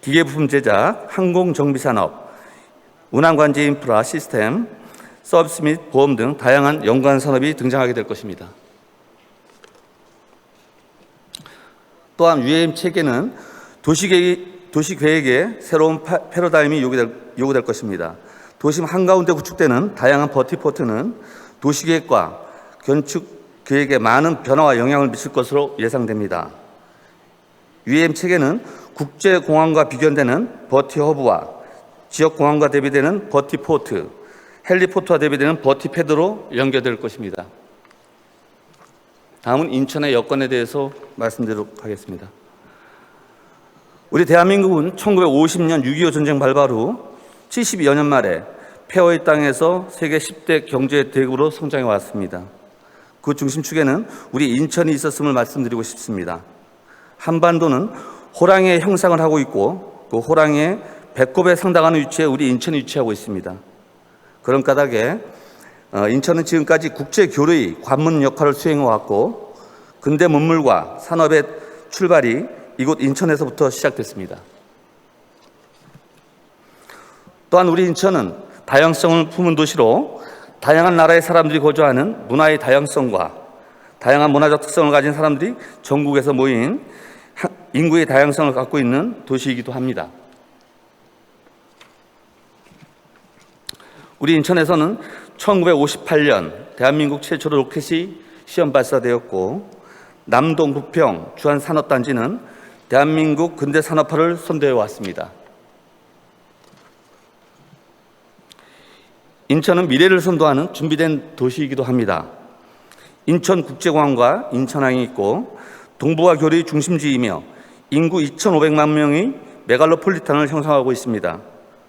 기계부품 제작, 항공정비산업, 운항관제 인프라 시스템, 서비스 및 보험 등 다양한 연관 산업이 등장하게 될 것입니다. 또한 UAM 체계는 도시계획의 새로운 패러다임이 요구될 것입니다. 도심 한가운데 구축되는 다양한 버티포트는 도시계획과 건축 계획에 많은 변화와 영향을 미칠 것으로 예상됩니다. UAM 체계는 국제공항과 비견되는 버티허브와 지역공항과 대비되는 버티포트, 헬리포트와 대비되는 버티패드로 연결될 것입니다. 다음은 인천의 여건에 대해서 말씀드리도록 하겠습니다. 우리 대한민국은 1950년 6.25 전쟁 발발 후 72여 년 만에 폐허의 땅에서 세계 10대 경제 대국으로 성장해 왔습니다. 그 중심축에는 우리 인천이 있었음을 말씀드리고 싶습니다. 한반도는 호랑이의 형상을 하고 있고, 그 호랑이의 배꼽에 상당한 위치에 우리 인천이 위치하고 있습니다. 그런 까닭에 인천은 지금까지 국제교류의 관문 역할을 수행해왔고, 근대 문물과 산업의 출발이 이곳 인천에서부터 시작됐습니다. 또한 우리 인천은 다양성을 품은 도시로 다양한 나라의 사람들이 거주하는 문화의 다양성과 다양한 문화적 특성을 가진 사람들이 전국에서 모인 인구의 다양성을 갖고 있는 도시이기도 합니다. 우리 인천에서는 1958년 대한민국 최초로 로켓이 시험 발사되었고, 남동 부평 주한산업단지는 대한민국 근대 산업화를 선도해 왔습니다. 인천은 미래를 선도하는 준비된 도시이기도 합니다. 인천국제공항과 인천항이 있고, 동북아 교류의 중심지이며 인구 2,500만 명의 메갈로폴리탄을 형성하고 있습니다.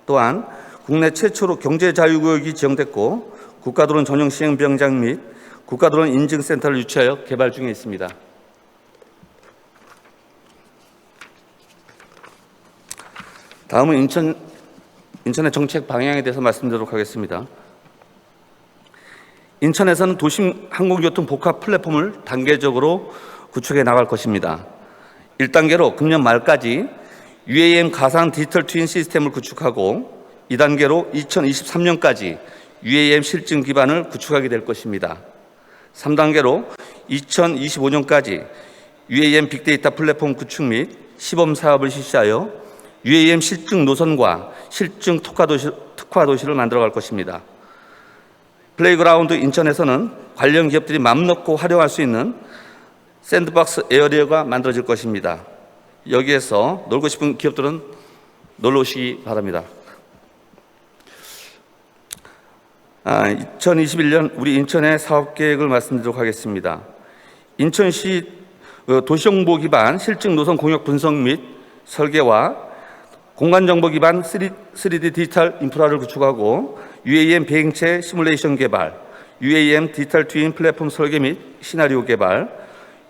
또한 국내 최초로 경제자유구역이 지정됐고 국가드론 전용 시행병장 및 국가드론 인증센터를 유치하여 개발 중에 있습니다. 다음은 인천의 정책 방향에 대해서 말씀드리도록 하겠습니다. 인천에서는 도심 항공교통 복합 플랫폼을 단계적으로 구축해 나갈 것입니다. 1단계로 금년 말까지 UAM 가상 디지털 트윈 시스템을 구축하고 2단계로 2023년까지 UAM 실증 기반을 구축하게 될 것입니다. 3단계로 2025년까지 UAM 빅데이터 플랫폼 구축 및 시범 사업을 실시하여 UAM 실증 노선과 실증 특화 도시를 만들어갈 것입니다. 플레이그라운드 인천에서는 관련 기업들이 맘 놓고 활용할 수 있는 샌드박스 에어리어가 만들어질 것입니다. 여기에서 놀고 싶은 기업들은 놀러 오시기 바랍니다. 2021년 우리 인천의 사업 계획을 말씀드리도록 하겠습니다. 인천시 도시정보 기반 실증 노선 공역 분석 및 설계와 공간정보 기반 3D 디지털 인프라를 구축하고 UAM 비행체 시뮬레이션 개발, UAM 디지털 트윈 플랫폼 설계 및 시나리오 개발,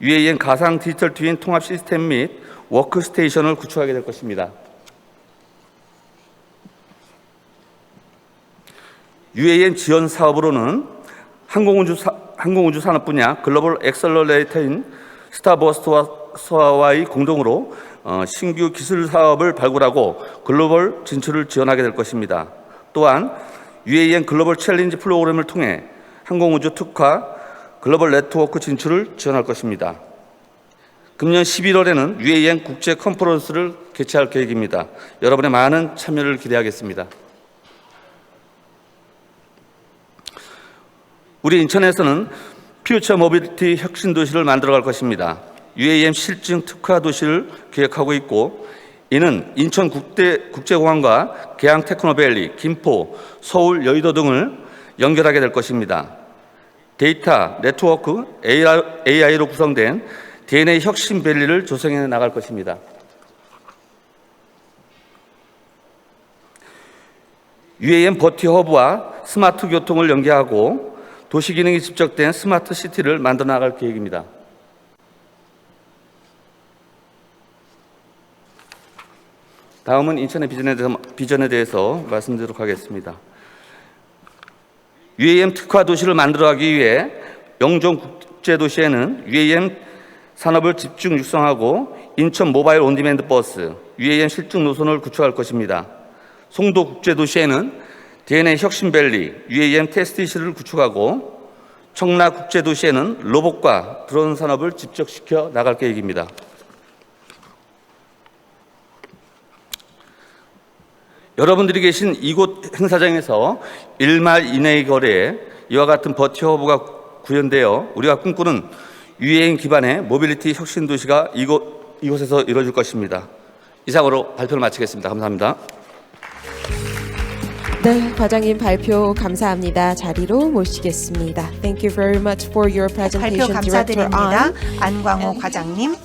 UAM 가상 디지털 트윈 통합 시스템 및 워크스테이션을 구축하게 될 것입니다. UAM 지원 사업으로는 항공우주 산업 분야 글로벌 엑셀러레이터인 스타버스트와의 공동으로 신규 기술 사업을 발굴하고 글로벌 진출을 지원하게 될 것입니다. 또한 UAM 글로벌 챌린지 프로그램을 통해 항공우주 특화 글로벌 네트워크 진출을 지원할 것입니다. 금년 11월에는 UAM 국제 컨퍼런스를 개최할 계획입니다. 여러분의 많은 참여를 기대하겠습니다. 우리 인천에서는 퓨처 모빌리티 혁신 도시를 만들어갈 것입니다. UAM 실증 특화 도시를 계획하고 있고 이는 인천 국제공항과 계양 테크노밸리, 김포, 서울, 여의도 등을 연결하게 될 것입니다. 데이터, 네트워크, AI로 구성된 DNA 혁신 밸리를 조성해 나갈 것입니다. UAM 버티 허브와 스마트 교통을 연계하고 도시 기능이 집적된 스마트 시티를 만들어 나갈 계획입니다. 다음은 인천의 비전에 대해서 말씀드리도록 하겠습니다. UAM 특화 도시를 만들어가기 위해 영종 국제도시에는 UAM 산업을 집중 육성하고 인천 모바일 온디맨드 버스, UAM 실증 노선을 구축할 것입니다. 송도 국제도시에는 DNA 혁신밸리, UAM 테스트시를 구축하고 청라 국제도시에는 로봇과 드론 산업을 집적시켜 나갈 계획입니다. 여러분들이 계신 이곳 행사장에서 1마일 이내의 거리에 이와 같은 버티허브가 구현되어 우리가 꿈꾸는 UAM 기반의 모빌리티 혁신 도시가 이곳에서 이루어질 것입니다. 이상으로 발표를 마치겠습니다. 감사합니다. 네, 과장님 발표 감사합니다. 자리로 모시겠습니다. Thank you very much for your presentation, 발표 Director 감사드립니다. An. 안광호 과장님.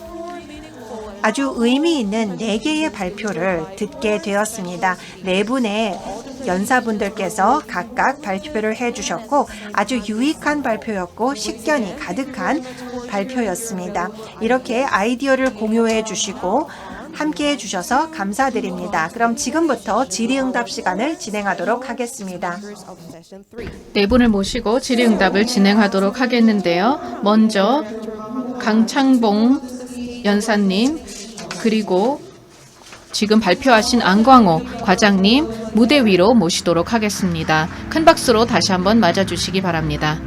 아주 의미 있는 4개의 발표를 듣게 되었습니다. 4분의 연사분들께서 각각 발표를 해주셨고 아주 유익한 발표였고 식견이 가득한 발표였습니다. 이렇게 아이디어를 공유해 주시고 함께해 주셔서 감사드립니다. 그럼 지금부터 질의응답 시간을 진행하도록 하겠습니다. 네 분을 모시고 질의응답을 진행하도록 하겠는데요. 먼저 강창봉 연사님 그리고 지금 발표하신 안광호 과장님 무대 위로 모시도록 하겠습니다. 큰 박수로 다시 한번 맞아주시기 바랍니다.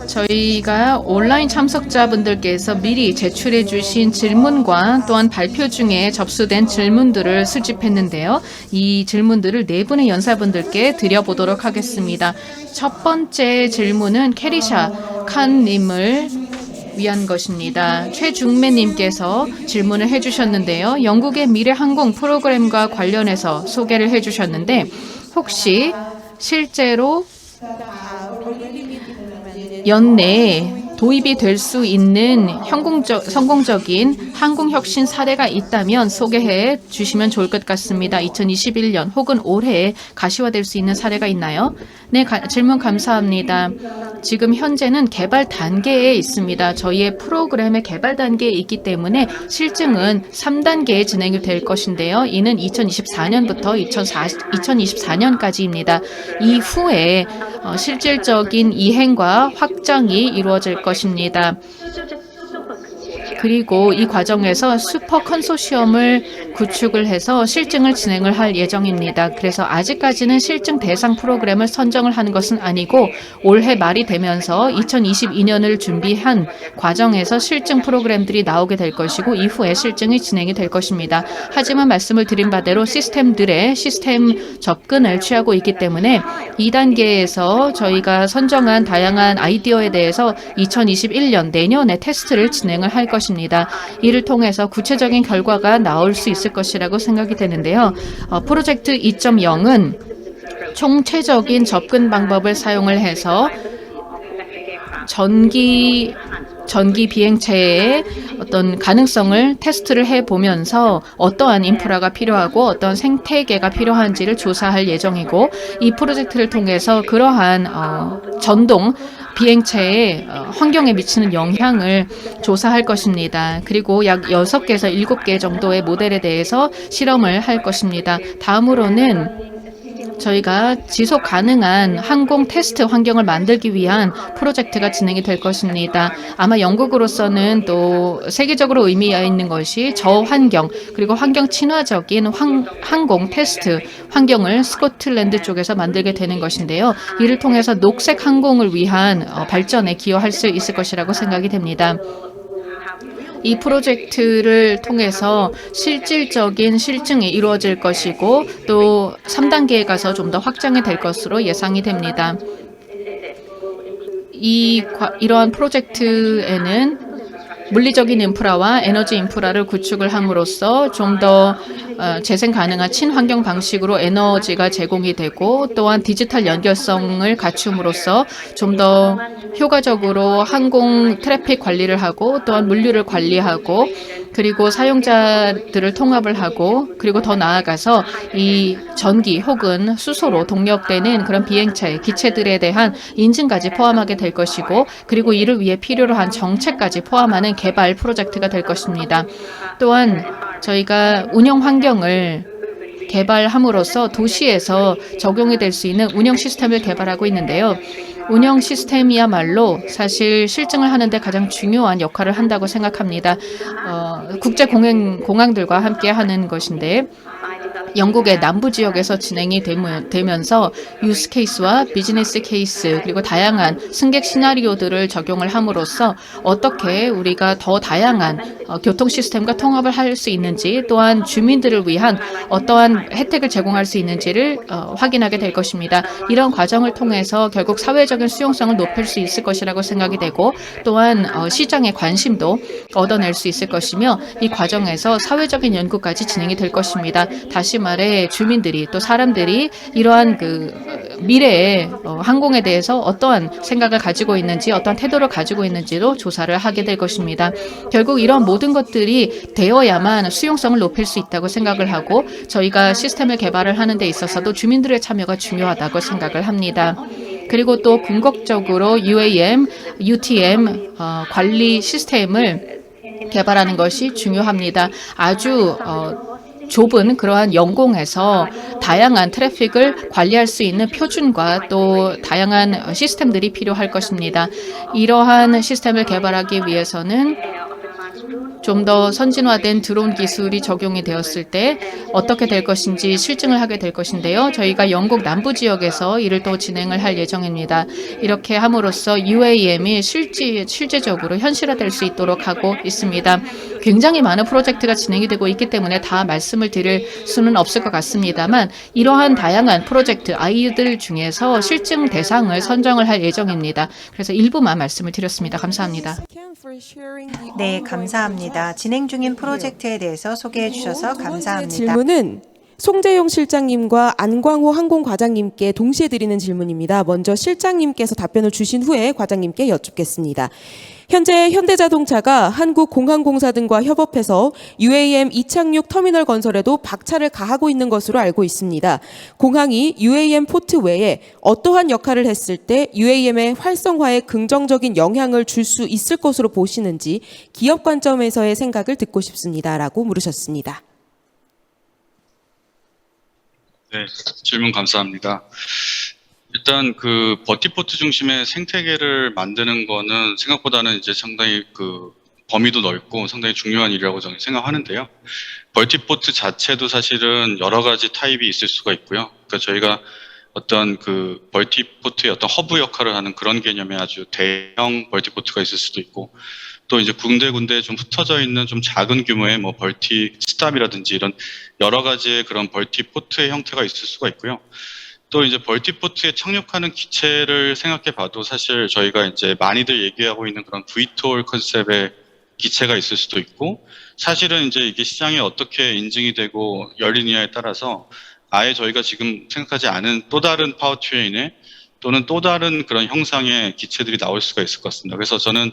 저희가 온라인 참석자분들께서 미리 제출해 주신 질문과 또한 발표 중에 접수된 질문들을 수집했는데요. 이 질문들을 4분의 연사분들께 드려보도록 하겠습니다. 첫 번째 질문은 캐리샤 칸님을 위한 것입니다. 최중매님께서 질문을 해주셨는데요. 영국의 미래 항공 프로그램과 관련해서 소개를 해주셨는데 혹시 실제로 연내에 도입이 될 수 있는 성공적인 항공혁신 사례가 있다면 소개해 주시면 좋을 것 같습니다. 2021년 혹은 올해 가시화될 수 있는 사례가 있나요? 네, 질문 감사합니다. 지금 현재는 개발 단계에 있습니다. 저희의 프로그램의 개발 단계에 있기 때문에 실증은 3단계에 진행이 될 것인데요. 이는 2024년부터 2024년까지입니다. 이후에 실질적인 이행과 확장이 이루어질 것입니다. 그리고 이 과정에서 슈퍼 컨소시엄을 구축을 해서 실증을 진행을 할 예정입니다. 그래서 아직까지는 실증 대상 프로그램을 선정을 하는 것은 아니고 올해 말이 되면서 2022년을 준비한 과정에서 실증 프로그램들이 나오게 될 것이고 이후에 실증이 진행이 될 것입니다. 하지만 말씀을 드린 바대로 시스템들의 시스템 접근을 취하고 있기 때문에 2단계에서 저희가 선정한 다양한 아이디어에 대해서 2021년 내년에 테스트를 진행을 할 것입니다. 이를 통해서 구체적인 결과가 나올 수 있을 것이라고 생각이 되는데요. 프로젝트 2.0은 총체적인 접근 방법을 사용을 해서 전기 비행체의 어떤 가능성을 테스트를 해보면서 어떠한 인프라가 필요하고 어떤 생태계가 필요한지를 조사할 예정이고 이 프로젝트를 통해서 그러한 전동 비행체의 환경에 미치는 영향을 조사할 것입니다. 그리고 약 6개에서 7개 정도의 모델에 대해서 실험을 할 것입니다. 다음으로는 저희가 지속 가능한 항공 테스트 환경을 만들기 위한 프로젝트가 진행이 될 것입니다. 아마 영국으로서는 또 세계적으로 의미가 있는 것이 저환경 그리고 환경 친화적인 항공 테스트 환경을 스코틀랜드 쪽에서 만들게 되는 것인데요. 이를 통해서 녹색 항공을 위한 발전에 기여할 수 있을 것이라고 생각이 됩니다. 이 프로젝트를 통해서 실질적인 실증이 이루어질 것이고 또 3단계에 가서 좀 더 확장이 될 것으로 예상이 됩니다. 이러한 프로젝트에는 물리적인 인프라와 에너지 인프라를 구축을 함으로써 좀 더 재생 가능한 친환경 방식으로 에너지가 제공이 되고 또한 디지털 연결성을 갖춤으로써 좀 더 효과적으로 항공 트래픽 관리를 하고 또한 물류를 관리하고 그리고 사용자들을 통합을 하고 그리고 더 나아가서 이 전기 혹은 수소로 동력되는 그런 비행체, 기체들에 대한 인증까지 포함하게 될 것이고 그리고 이를 위해 필요로 한 정책까지 포함하는 개발 프로젝트가 될 것입니다. 또한 저희가 운영 환경을 개발함으로써 도시에서 적용이 될 수 있는 운영 시스템을 개발하고 있는데요. 운영 시스템이야말로 사실 실증을 하는데 가장 중요한 역할을 한다고 생각합니다. 국제 공항들과 함께 하는 것인데 영국의 남부 지역에서 진행이 되면서 유스 케이스와 비즈니스 케이스 그리고 다양한 승객 시나리오들을 적용을 함으로써 어떻게 우리가 더 다양한 교통 시스템과 통합을 할 수 있는지 또한 주민들을 위한 어떠한 혜택을 제공할 수 있는지를 확인하게 될 것입니다. 이런 과정을 통해서 결국 사회적인 수용성을 높일 수 있을 것이라고 생각이 되고 또한 시장의 관심도 얻어낼 수 있을 것이며 이 과정에서 사회적인 연구까지 진행이 될 것입니다. 다시 말해 주민들이 또 사람들이 이러한 미래의 항공에 대해서 어떠한 생각을 가지고 있는지 어떠한 태도를 가지고 있는지도 조사를 하게 될 것입니다. 결국 이런 모든 것들이 되어야만 수용성을 높일 수 있다고 생각을 하고 저희가 시스템을 개발을 하는 데 있어서도 주민들의 참여가 중요하다고 생각을 합니다. 그리고 또 궁극적으로 UAM, UTM 관리 시스템을 개발하는 것이 중요합니다. 아주 좁은 그러한 영공에서 다양한 트래픽을 관리할 수 있는 표준과 또 다양한 시스템들이 필요할 것입니다. 이러한 시스템을 개발하기 위해서는 좀 더 선진화된 드론 기술이 적용이 되었을 때 어떻게 될 것인지 실증을 하게 될 것인데요. 저희가 영국 남부 지역에서 이를 또 진행을 할 예정입니다. 이렇게 함으로써 UAM이 실제적으로 현실화될 수 있도록 하고 있습니다. 굉장히 많은 프로젝트가 진행이 되고 있기 때문에 다 말씀을 드릴 수는 없을 것 같습니다만 이러한 다양한 프로젝트 아이들 중에서 실증 대상을 선정을 할 예정입니다. 그래서 일부만 말씀을 드렸습니다. 감사합니다. 네, 감사합니다. 진행 중인 프로젝트에 대해서 소개해 주셔서 두 번째 감사합니다. 질문은 송재용 실장님과 안광호 항공과장님께 동시에 드리는 질문입니다. 먼저 실장님께서 답변을 주신 후에 과장님께 여쭙겠습니다. 현재 현대자동차가 한국공항공사 등과 협업해서 UAM 이착륙 터미널 건설에도 박차를 가하고 있는 것으로 알고 있습니다. 공항이 UAM 포트 외에 어떠한 역할을 했을 때 UAM의 활성화에 긍정적인 영향을 줄 수 있을 것으로 보시는지 기업 관점에서의 생각을 듣고 싶습니다라고 물으셨습니다. 네, 질문 감사합니다. 일단 그 버티포트 중심의 생태계를 만드는 거는 생각보다는 이제 상당히 그 범위도 넓고 상당히 중요한 일이라고 저는 생각하는데요. 버티포트 자체도 사실은 여러 가지 타입이 있을 수가 있고요. 그러니까 저희가 어떤 그 버티포트의 어떤 허브 역할을 하는 그런 개념의 아주 대형 버티포트가 있을 수도 있고, 또 이제 군데군데 좀 흩어져 있는 좀 작은 규모의 뭐 벌티 스탑이라든지 이런 여러 가지의 그런 벌티포트의 형태가 있을 수가 있고요. 또 이제 벌티포트에 착륙하는 기체를 생각해 봐도 사실 저희가 이제 많이들 얘기하고 있는 그런 VTOL 컨셉의 기체가 있을 수도 있고, 사실은 이제 이게 시장에 어떻게 인증이 되고 열리느냐에 따라서 아예 저희가 지금 생각하지 않은 또 다른 파워트레인에 또는 또 다른 그런 형상의 기체들이 나올 수가 있을 것 같습니다. 그래서 저는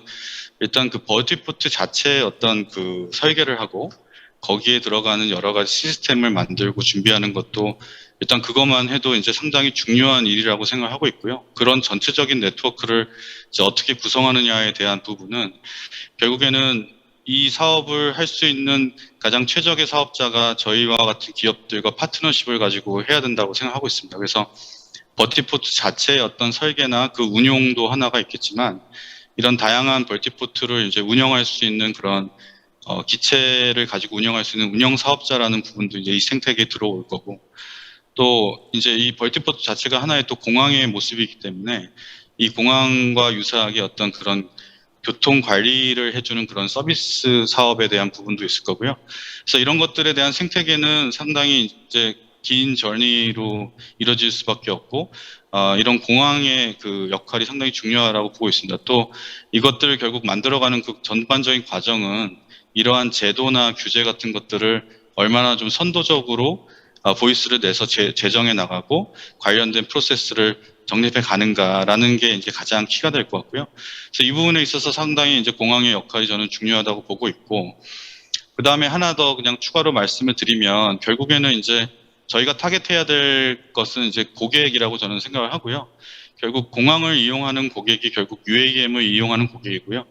일단 그 버티포트 자체의 어떤 그 설계를 하고 거기에 들어가는 여러 가지 시스템을 만들고 준비하는 것도 일단 그것만 해도 이제 상당히 중요한 일이라고 생각하고 있고요. 그런 전체적인 네트워크를 이제 어떻게 구성하느냐에 대한 부분은 결국에는 이 사업을 할 수 있는 가장 최적의 사업자가 저희와 같은 기업들과 파트너십을 가지고 해야 된다고 생각하고 있습니다. 그래서 버티포트 자체의 어떤 설계나 그 운용도 하나가 있겠지만, 이런 다양한 버티포트를 이제 운영할 수 있는 그런 기체를 가지고 운영할 수 있는 운영 사업자라는 부분도 이제 이 생태계에 들어올 거고, 또 이제 이 벌티포트 자체가 하나의 또 공항의 모습이기 때문에 이 공항과 유사하게 어떤 그런 교통 관리를 해주는 그런 서비스 사업에 대한 부분도 있을 거고요. 그래서 이런 것들에 대한 생태계는 상당히 이제 긴 저니로 이루어질 수밖에 없고, 이런 공항의 그 역할이 상당히 중요하다고 보고 있습니다. 또 이것들을 결국 만들어가는 그 전반적인 과정은 이러한 제도나 규제 같은 것들을 얼마나 좀 선도적으로 보이스를 내서 제정해 나가고 관련된 프로세스를 정립해 가는가라는 게 이제 가장 키가 될 것 같고요. 그래서 이 부분에 있어서 상당히 이제 공항의 역할이 저는 중요하다고 보고 있고, 그 다음에 하나 더 그냥 추가로 말씀을 드리면 결국에는 이제 저희가 타겟해야 될 것은 이제 고객이라고 저는 생각을 하고요. 결국 공항을 이용하는 고객이 결국 UAM을 이용하는 고객이고요.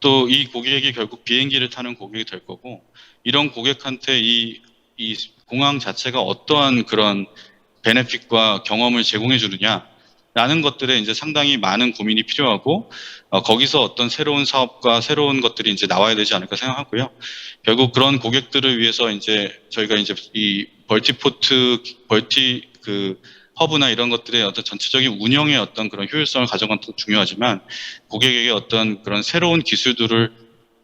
또 이 고객이 결국 비행기를 타는 고객이 될 거고, 이런 고객한테 이 공항 자체가 어떠한 그런 베네핏과 경험을 제공해 주느냐라는 것들에 이제 상당히 많은 고민이 필요하고, 거기서 어떤 새로운 사업과 새로운 것들이 이제 나와야 되지 않을까 생각하고요. 결국 그런 고객들을 위해서 이제 저희가 이제 이 벌티 그 허브나 이런 것들의 어떤 전체적인 운영의 어떤 그런 효율성을 가져간 것도 중요하지만, 고객에게 어떤 그런 새로운 기술들을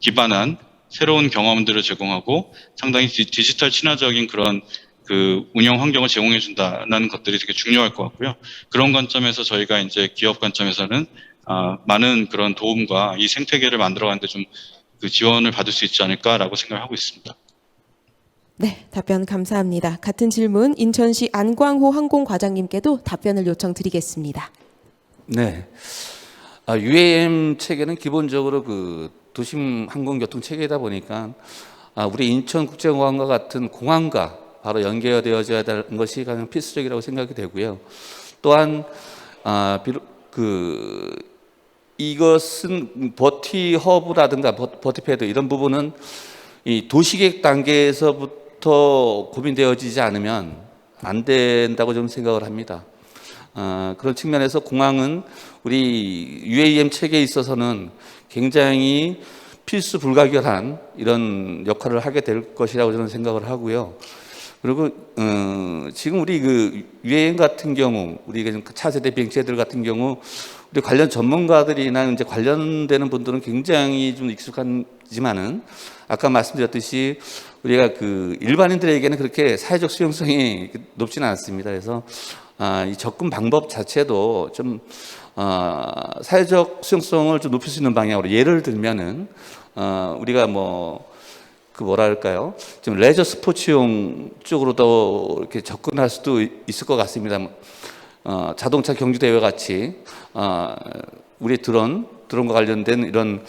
기반한 새로운 경험들을 제공하고 상당히 디지털 친화적인 그런 그 운영 환경을 제공해 준다는 것들이 되게 중요할 것 같고요. 그런 관점에서 저희가 이제 기업 관점에서는 많은 그런 도움과 이 생태계를 만들어가는데 좀 그 지원을 받을 수 있지 않을까라고 생각하고 있습니다. 네, 답변 감사합니다. 같은 질문 인천시 안광호 항공과장님께도 답변을 요청드리겠습니다. 네. UAM 체계는 기본적으로 그 도심 항공교통 체계이다 보니까 우리 인천국제공항과 같은 공항과 바로 연계되어져야 되는 것이 가장 필수적이라고 생각이 되고요. 또한 이것은 버티 허브라든가 버티 패드 이런 부분은 이 도시계획 단계에서부터 고민되어지지 않으면 안 된다고 좀 생각을 합니다. 그런 측면에서 공항은 우리 UAM 체계에 있어서는 굉장히 필수 불가결한 이런 역할을 하게 될 것이라고 저는 생각을 하고요. 그리고 지금 우리 그 UAM 같은 경우, 우리 차세대 비행체들 같은 경우, 우리 관련 전문가들이나 이제 관련되는 분들은 굉장히 좀 익숙하지만은 아까 말씀드렸듯이 우리가 그 일반인들에게는 그렇게 사회적 수용성이 높지는 않습니다. 그래서 이 접근 방법 자체도 좀 사회적 수용성을 좀 높일 수 있는 방향으로, 예를 들면은 우리가 뭐 그 뭐랄까요? 좀 레저 스포츠용 쪽으로 더 이렇게 접근할 수도 있을 것 같습니다. 자동차 경주 대회 같이 우리 드론과 관련된 이런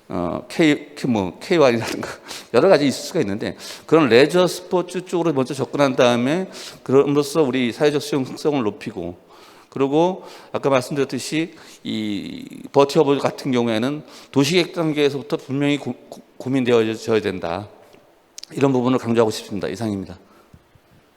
K1이라든가 여러 가지 있을 수가 있는데 그런 레저 스포츠 쪽으로 먼저 접근한 다음에 그럼으로써 우리 사회적 수용성을 높이고 그리고 아까 말씀드렸듯이 이 버티어블 같은 경우에는 도시계획 단계에서부터 분명히 고민되어져야 된다. 이런 부분을 강조하고 싶습니다. 이상입니다.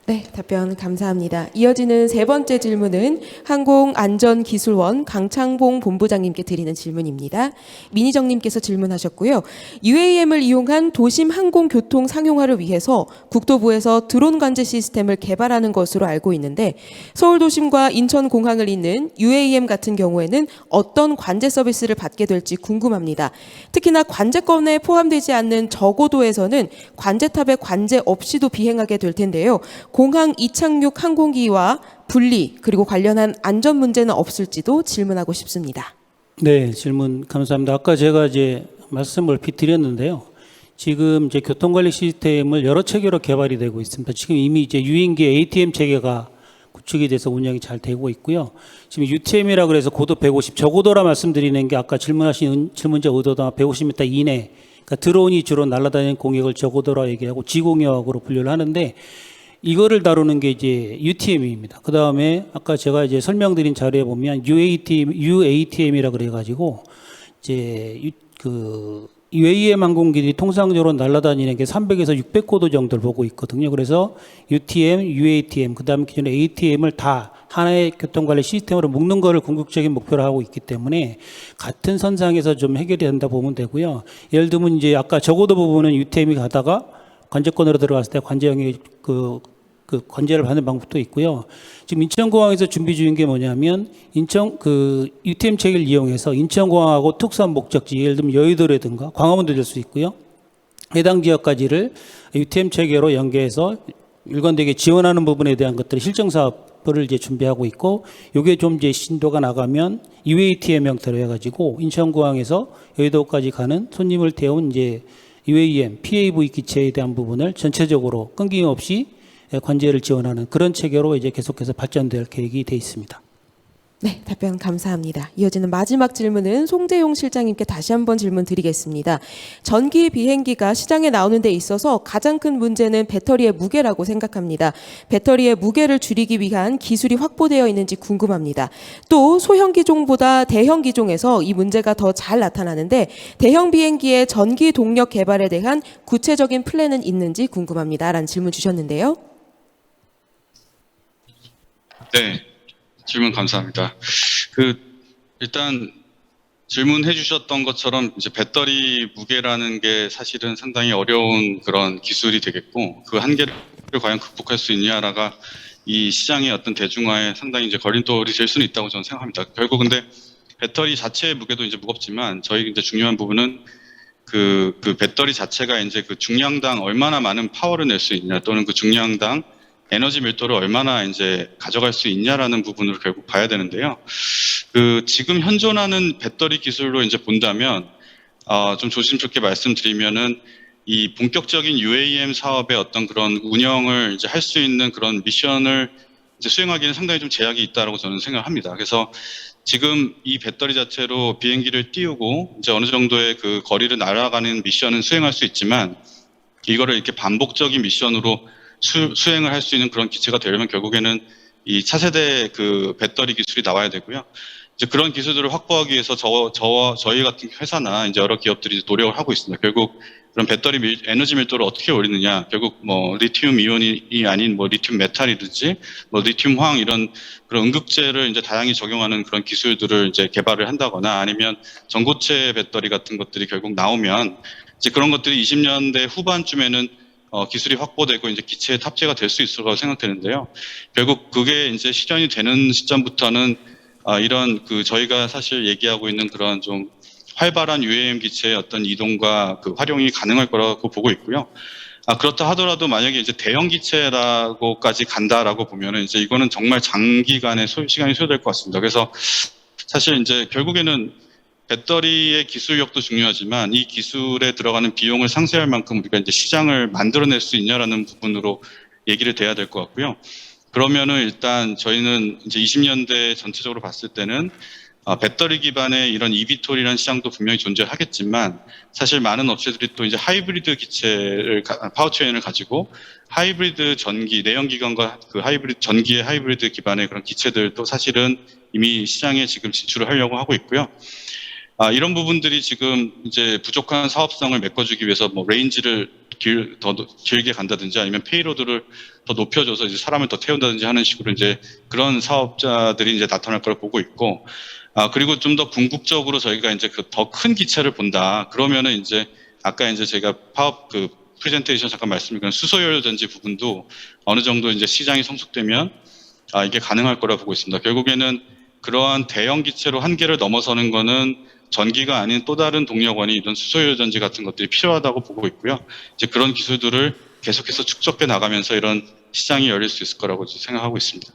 네, 답변 감사합니다. 이어지는 세 번째 질문은 항공안전기술원 강창봉 본부장님께 드리는 질문입니다. 민희정님께서 질문하셨고요. UAM을 이용한 도심 항공교통 상용화를 위해서 국토부에서 드론 관제 시스템을 개발하는 것으로 알고 있는데 서울도심과 인천공항을 잇는 UAM 같은 경우에는 어떤 관제 서비스를 받게 될지 궁금합니다. 특히나 관제권에 포함되지 않는 저고도에서는 관제탑의 관제 없이도 비행하게 될 텐데요. 공항 이착륙 항공기와 분리 그리고 관련한 안전 문제는 없을지도 질문하고 싶습니다. 네, 질문 감사합니다. 아까 제가 이제 말씀을 드렸는데요. 지금 이제 교통관리 시스템을 여러 체계로 개발이 되고 있습니다. 지금 이미 이제 유인기 ATM 체계가 구축이 돼서 운영이 잘 되고 있고요. 지금 UTM이라 그래서 고도 150, 저고도라 말씀드리는 게 아까 질문하신 질문자 의도도 150m 이내, 그러니까 드론이 주로 날아다니는 공역을 저고도라 얘기하고 지공역으로 분류를 하는데 이거를 다루는 게 이제 UTM입니다. 그 다음에 아까 제가 이제 설명드린 자료에 보면 UATM이라 그래가지고 이제 그 UAM 항공기들이 통상적으로 날아다니는 게 300에서 600고도 정도를 보고 있거든요. 그래서 UTM, UATM, 그 다음에 기존의 ATM을 다 하나의 교통관리 시스템으로 묶는 거를 궁극적인 목표로 하고 있기 때문에 같은 선상에서 좀 해결이 된다 보면 되고요. 예를 들면 이제 아까 저고도 부분은 UTM이 가다가 관제권으로 들어갔을 때 관제형이 그 관제를 받는 방법도 있고요. 지금 인천공항에서 준비 중인 게 뭐냐면 인천 그 UTM 체계를 이용해서 인천공항하고 특수한 목적지, 예를 들면 여의도라든가 광화문도 될 수 있고요. 해당 지역까지를 UTM 체계로 연계해서 일관되게 지원하는 부분에 대한 것들을 실정 사업을 이제 준비하고 있고, 이게 좀 이제 신도가 나가면 UATM 형태로 해가지고 인천공항에서 여의도까지 가는 손님을 태운 이제 UAM, PAV 기체에 대한 부분을 전체적으로 끊김없이 관제를 지원하는 그런 체계로 이제 계속해서 발전될 계획이 돼 있습니다. 네, 답변 감사합니다. 이어지는 마지막 질문은 송재용 실장님께 다시 한번 질문 드리겠습니다. 전기 비행기가 시장에 나오는 데 있어서 가장 큰 문제는 배터리의 무게라고 생각합니다. 배터리의 무게를 줄이기 위한 기술이 확보되어 있는지 궁금합니다. 또 소형 기종보다 대형 기종에서 이 문제가 더 잘 나타나는데 대형 비행기의 전기 동력 개발에 대한 구체적인 플랜은 있는지 궁금합니다. 라는 질문 주셨는데요. 네, 질문 감사합니다. 일단 질문해 주셨던 것처럼 이제 배터리 무게라는 게 사실은 상당히 어려운 그런 기술이 되겠고, 그 한계를 과연 극복할 수 있냐라가 이 시장의 어떤 대중화에 상당히 이제 걸림돌이 될 수는 있다고 저는 생각합니다. 결국 근데 배터리 자체의 무게도 이제 무겁지만 저희 이제 중요한 부분은 그 배터리 자체가 이제 그 중량당 얼마나 많은 파워를 낼 수 있냐, 또는 그 중량당 에너지 밀도를 얼마나 이제 가져갈 수 있냐라는 부분을 결국 봐야 되는데요. 지금 현존하는 배터리 기술로 이제 본다면, 좀 조심스럽게 말씀드리면은 이 본격적인 UAM 사업의 어떤 그런 운영을 이제 할 수 있는 그런 미션을 이제 수행하기에는 상당히 좀 제약이 있다라고 저는 생각합니다. 그래서 지금 이 배터리 자체로 비행기를 띄우고 이제 어느 정도의 그 거리를 날아가는 미션은 수행할 수 있지만, 이거를 이렇게 반복적인 미션으로 수행을 할 수 있는 그런 기체가 되려면 결국에는 이 차세대 그 배터리 기술이 나와야 되고요. 이제 그런 기술들을 확보하기 위해서 저희 같은 회사나 이제 여러 기업들이 노력을 하고 있습니다. 결국 그런 배터리 에너지 밀도를 어떻게 올리느냐, 결국 뭐 리튬 이온이 아닌 뭐 리튬 메탈이든지 뭐 리튬 황 이런 그런 응급제를 이제 다양히 적용하는 그런 기술들을 이제 개발을 한다거나, 아니면 전고체 배터리 같은 것들이 결국 나오면 이제 그런 것들이 20년대 후반쯤에는 기술이 확보되고 이제 기체에 탑재가 될 수 있을 거라고 생각되는데요. 결국 그게 이제 실현이 되는 시점부터는 이런 저희가 사실 얘기하고 있는 그런 좀 활발한 UAM 기체의 어떤 이동과 그 활용이 가능할 거라고 보고 있고요. 그렇다 하더라도 만약에 이제 대형 기체라고까지 간다라고 보면은 이제 이거는 정말 장기간의 시간이 소요될 것 같습니다. 그래서 사실 이제 결국에는 배터리의 기술력도 중요하지만 이 기술에 들어가는 비용을 상쇄할 만큼 우리가 이제 시장을 만들어낼 수 있냐라는 부분으로 얘기를 돼야 될 것 같고요. 그러면은 일단 저희는 이제 20년대 전체적으로 봤을 때는 배터리 기반의 이런 eVTOL이라는 시장도 분명히 존재하겠지만 사실 많은 업체들이 또 이제 하이브리드 기체를 파워체인을 가지고 하이브리드 전기 내연기관과 그 하이브리드 전기의 하이브리드 기반의 그런 기체들도 사실은 이미 시장에 지금 진출을 하려고 하고 있고요. 이런 부분들이 지금 이제 부족한 사업성을 메꿔주기 위해서 뭐 레인지를 더 길게 간다든지 아니면 페이로드를 더 높여줘서 이제 사람을 더 태운다든지 하는 식으로 이제 그런 사업자들이 이제 나타날 걸 보고 있고, 그리고 좀 더 궁극적으로 저희가 이제 그 더 큰 기체를 본다. 그러면은 이제 아까 이제 제가 파업 그 프레젠테이션 잠깐 말씀드린 수소연료 전지 부분도 어느 정도 이제 시장이 성숙되면 이게 가능할 거라 보고 있습니다. 결국에는 그러한 대형 기체로 한계를 넘어서는 거는 전기가 아닌 또 다른 동력원이 이런 수소연료 전지 같은 것들이 필요하다고 보고 있고요. 이제 그런 기술들을 계속해서 축적해 나가면서 이런 시장이 열릴 수 있을 거라고 생각하고 있습니다.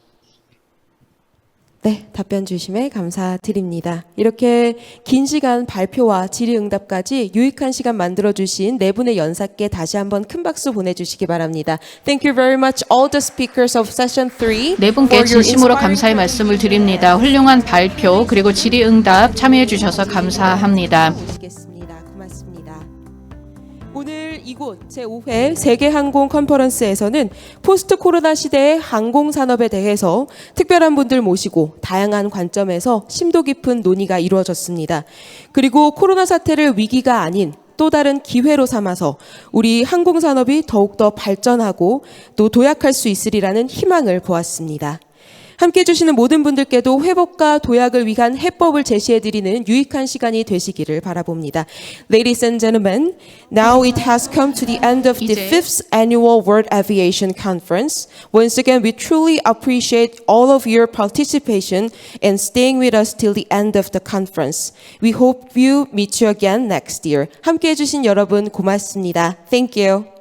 네, 답변 주심에 감사드립니다. 이렇게 긴 시간 발표와 질의응답까지 유익한 시간 만들어주신 네 분의 연사께 다시 한번 큰 박수 보내주시기 바랍니다. Thank you very much all the speakers of session 3. 네 분께 진심으로 감사의 말씀을 드립니다. 훌륭한 발표 그리고 질의응답 참여해 주셔서 감사합니다. 모시겠습니다. 고맙습니다. 오늘 이곳 제5회 세계항공 컨퍼런스에서는 포스트 코로나 시대의 항공산업에 대해서 특별한 분들 모시고 다양한 관점에서 심도 깊은 논의가 이루어졌습니다. 그리고 코로나 사태를 위기가 아닌 또 다른 기회로 삼아서 우리 항공산업이 더욱더 발전하고 또 도약할 수 있으리라는 희망을 보았습니다. 함께해 주시는 모든 분들께도 회복과 도약을 위한 해법을 제시해드리는 유익한 시간이 되시기를 바라봅니다. Ladies and gentlemen, now it has come to the end of the 이제 5th Annual World Aviation Conference. Once again, we truly appreciate all of your participation and staying with us till the end of the conference. We hope you meet you again next year. 함께해 주신 여러분 고맙습니다. Thank you.